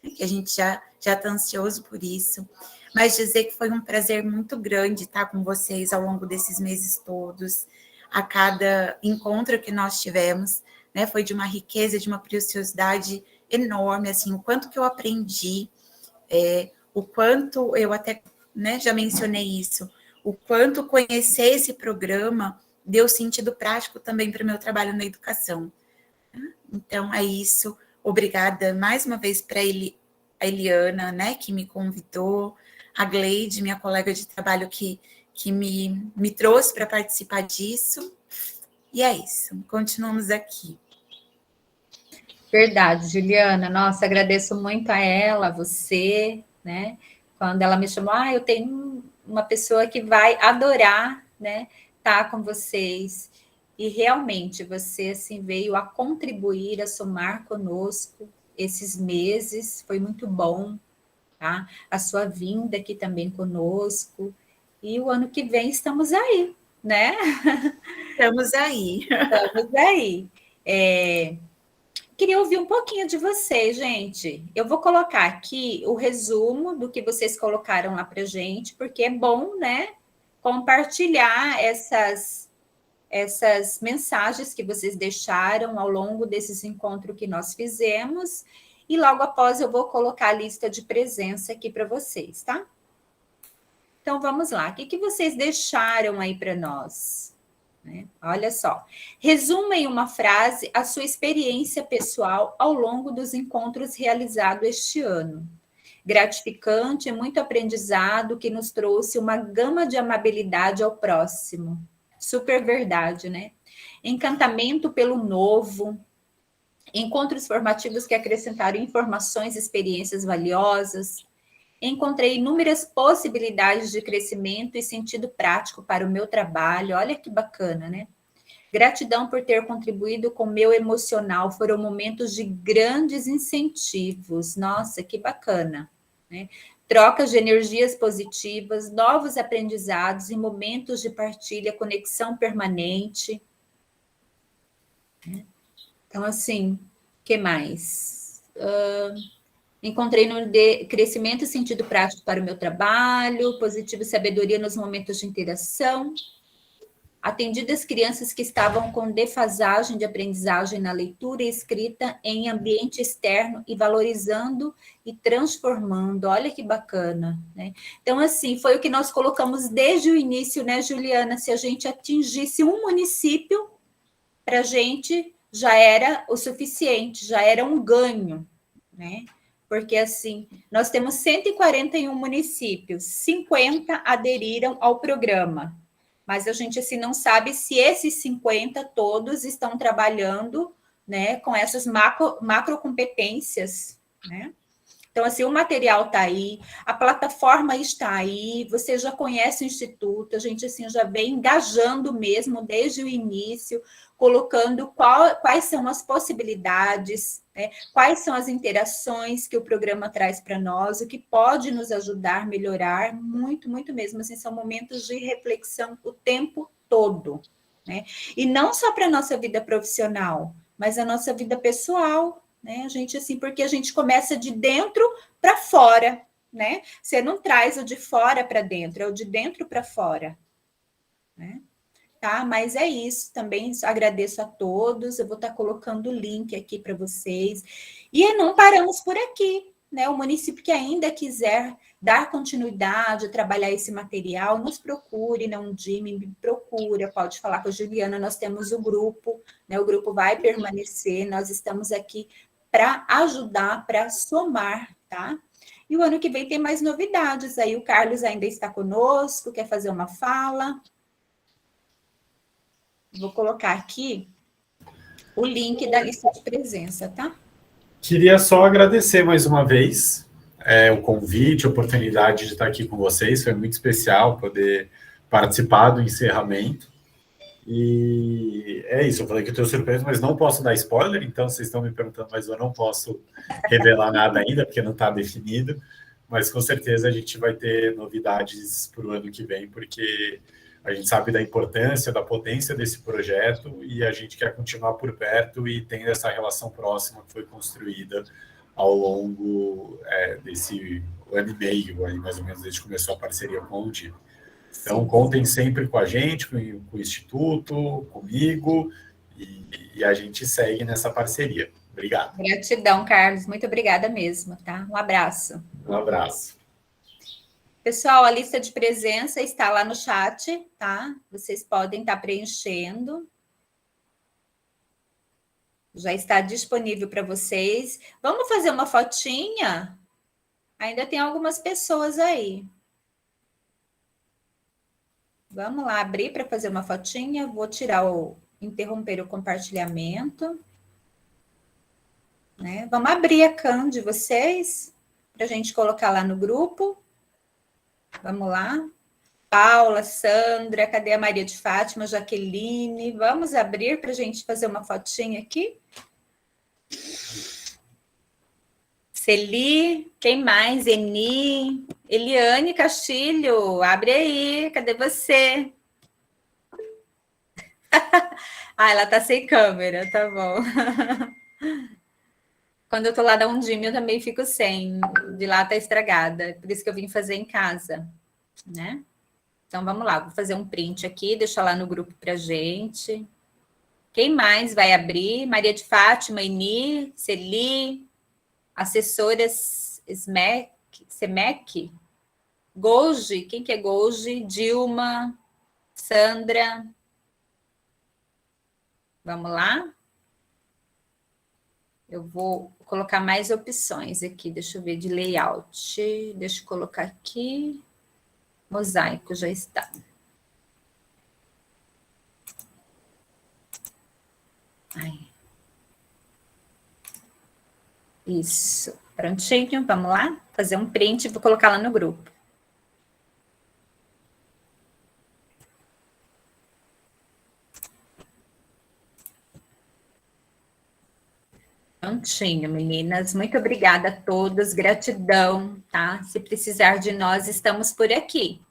Speaker 6: que a gente já está ansioso por isso. Mas dizer que foi um prazer muito grande estar com vocês ao longo desses meses todos. A cada encontro que nós tivemos, né, foi de uma riqueza, de uma preciosidade enorme, assim, o quanto que eu aprendi, o quanto eu até, né, já mencionei isso, o quanto conhecer esse programa deu sentido prático também para o meu trabalho na educação. Então, é isso. Obrigada mais uma vez para a Eliana, né, que me convidou, a Gleide, minha colega de trabalho, que me trouxe para participar disso. E é isso, continuamos aqui.
Speaker 1: Verdade, Juliana. Nossa, agradeço muito a ela, a você, né? Quando ela me chamou, eu tenho uma pessoa que vai adorar, né, estar com vocês. E realmente você assim veio a contribuir, a somar conosco esses meses. Foi muito bom, tá? A sua vinda aqui também conosco. E o ano que vem estamos aí, né?
Speaker 6: Estamos aí.
Speaker 1: Estamos aí. Queria ouvir um pouquinho de vocês, gente. Eu vou colocar aqui o resumo do que vocês colocaram lá para gente, porque é bom, né, compartilhar essas mensagens que vocês deixaram ao longo desses encontros que nós fizemos. E logo após eu vou colocar a lista de presença aqui para vocês, tá? Então, vamos lá. O que vocês deixaram aí para nós? Olha só. Resuma em uma frase a sua experiência pessoal ao longo dos encontros realizados este ano. Gratificante e muito aprendizado que nos trouxe uma gama de amabilidade ao próximo. Super verdade, né? Encantamento pelo novo. Encontros formativos que acrescentaram informações e experiências valiosas. Encontrei inúmeras possibilidades de crescimento e sentido prático para o meu trabalho. Olha que bacana, né? Gratidão por ter contribuído com o meu emocional. Foram momentos de grandes incentivos. Nossa, que bacana, né? Trocas de energias positivas, novos aprendizados e momentos de partilha, conexão permanente. Então, assim, o que mais? Encontrei no crescimento e sentido prático para o meu trabalho, positivo e sabedoria nos momentos de interação. Atendi as crianças que estavam com defasagem de aprendizagem na leitura e escrita em ambiente externo e valorizando e transformando. Olha que bacana, né? Então, assim, foi o que nós colocamos desde o início, né, Juliana? Se a gente atingisse um município, para a gente já era o suficiente, já era um ganho, né? Porque, assim, nós temos 141 municípios, 50 aderiram ao programa, mas a gente, assim, não sabe se esses 50 todos estão trabalhando, né, com essas macro competências, né? Então, assim, o material está aí, a plataforma está aí, você já conhece o Instituto, a gente, assim, já vem engajando mesmo desde o início, colocando quais são as possibilidades, né? Quais são as interações que o programa traz para nós, o que pode nos ajudar a melhorar, muito, muito mesmo. Assim, são momentos de reflexão o tempo todo, né? E não só para a nossa vida profissional, mas a nossa vida pessoal, né? A gente, assim, porque a gente começa de dentro para fora, né? Você não traz o de fora para dentro, é o de dentro para fora, né? Tá, mas é isso, também agradeço a todos, eu vou estar colocando o link aqui para vocês, e não paramos por aqui, né? O município que ainda quiser dar continuidade, trabalhar esse material, nos procure, não Jimmy, me procura, pode falar com a Juliana, nós temos o grupo, né? O grupo vai permanecer, nós estamos aqui para ajudar, para somar, tá? E o ano que vem tem mais novidades, aí o Carlos ainda está conosco, quer fazer uma fala? Vou colocar aqui o link da lista de presença, tá?
Speaker 4: Queria só agradecer mais uma vez o convite, a oportunidade de estar aqui com vocês. Foi muito especial poder participar do encerramento. E é isso, eu falei que eu estou surpreso, mas não posso dar spoiler, então vocês estão me perguntando, mas eu não posso revelar nada ainda, porque não está definido. Mas com certeza a gente vai ter novidades para o ano que vem, porque a gente sabe da importância, da potência desse projeto e a gente quer continuar por perto e tem essa relação próxima que foi construída ao longo desse ano e meio, aí, mais ou menos, desde que começou a parceria com o DIM. Então, contem sempre com a gente, com o Instituto, comigo, e a gente segue nessa parceria. Obrigado.
Speaker 1: Gratidão, Carlos. Muito obrigada mesmo, tá? Um abraço.
Speaker 4: Um abraço.
Speaker 1: Pessoal, a lista de presença está lá no chat, tá? Vocês podem estar preenchendo. Já está disponível para vocês. Vamos fazer uma fotinha? Ainda tem algumas pessoas aí. Vamos lá, abrir para fazer uma fotinha. Vou interromper o compartilhamento. Né? Vamos abrir a cam de vocês, para a gente colocar lá no grupo. Vamos lá. Paula, Sandra, cadê a Maria de Fátima, Jaqueline? Vamos abrir para a gente fazer uma fotinha aqui. Celi, quem mais? Eni, Eliane Castilho, abre aí, cadê você? Ela tá sem câmera, tá bom. Quando eu tô lá da Undime, eu também fico sem, de lá tá estragada, por isso que eu vim fazer em casa, né? Então, vamos lá, vou fazer um print aqui, deixar lá no grupo pra gente. Quem mais vai abrir? Maria de Fátima, Eni, Celi, assessoras SEMEC, Golgi, quem que é Golgi? Dilma, Sandra. Vamos lá? Eu vou colocar mais opções aqui, deixa eu ver, de layout. Deixa eu colocar aqui. Mosaico já está. Aí. Isso, prontinho, vamos lá? Fazer um print e vou colocar lá no grupo. Prontinho, meninas. Muito obrigada a todos. Gratidão, tá? Se precisar de nós, estamos por aqui.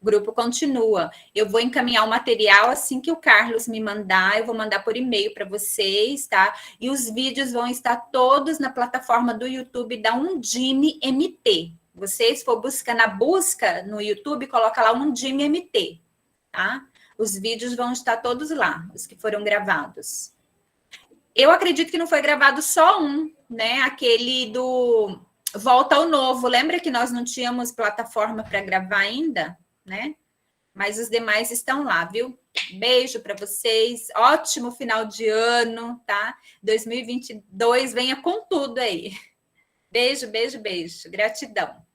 Speaker 1: O grupo continua. Eu vou encaminhar o material assim que o Carlos me mandar. Eu vou mandar por e-mail para vocês, tá? E os vídeos vão estar todos na plataforma do YouTube da Undime MT. Vocês for buscar na busca no YouTube, coloca lá Undime MT, tá? Os vídeos vão estar todos lá, os que foram gravados. Eu acredito que não foi gravado só um, né? Aquele do Volta ao Novo. Lembra que nós não tínhamos plataforma para gravar ainda, né? Mas os demais estão lá, viu? Beijo para vocês. Ótimo final de ano, tá? 2022 venha com tudo aí. Beijo, beijo, beijo. Gratidão.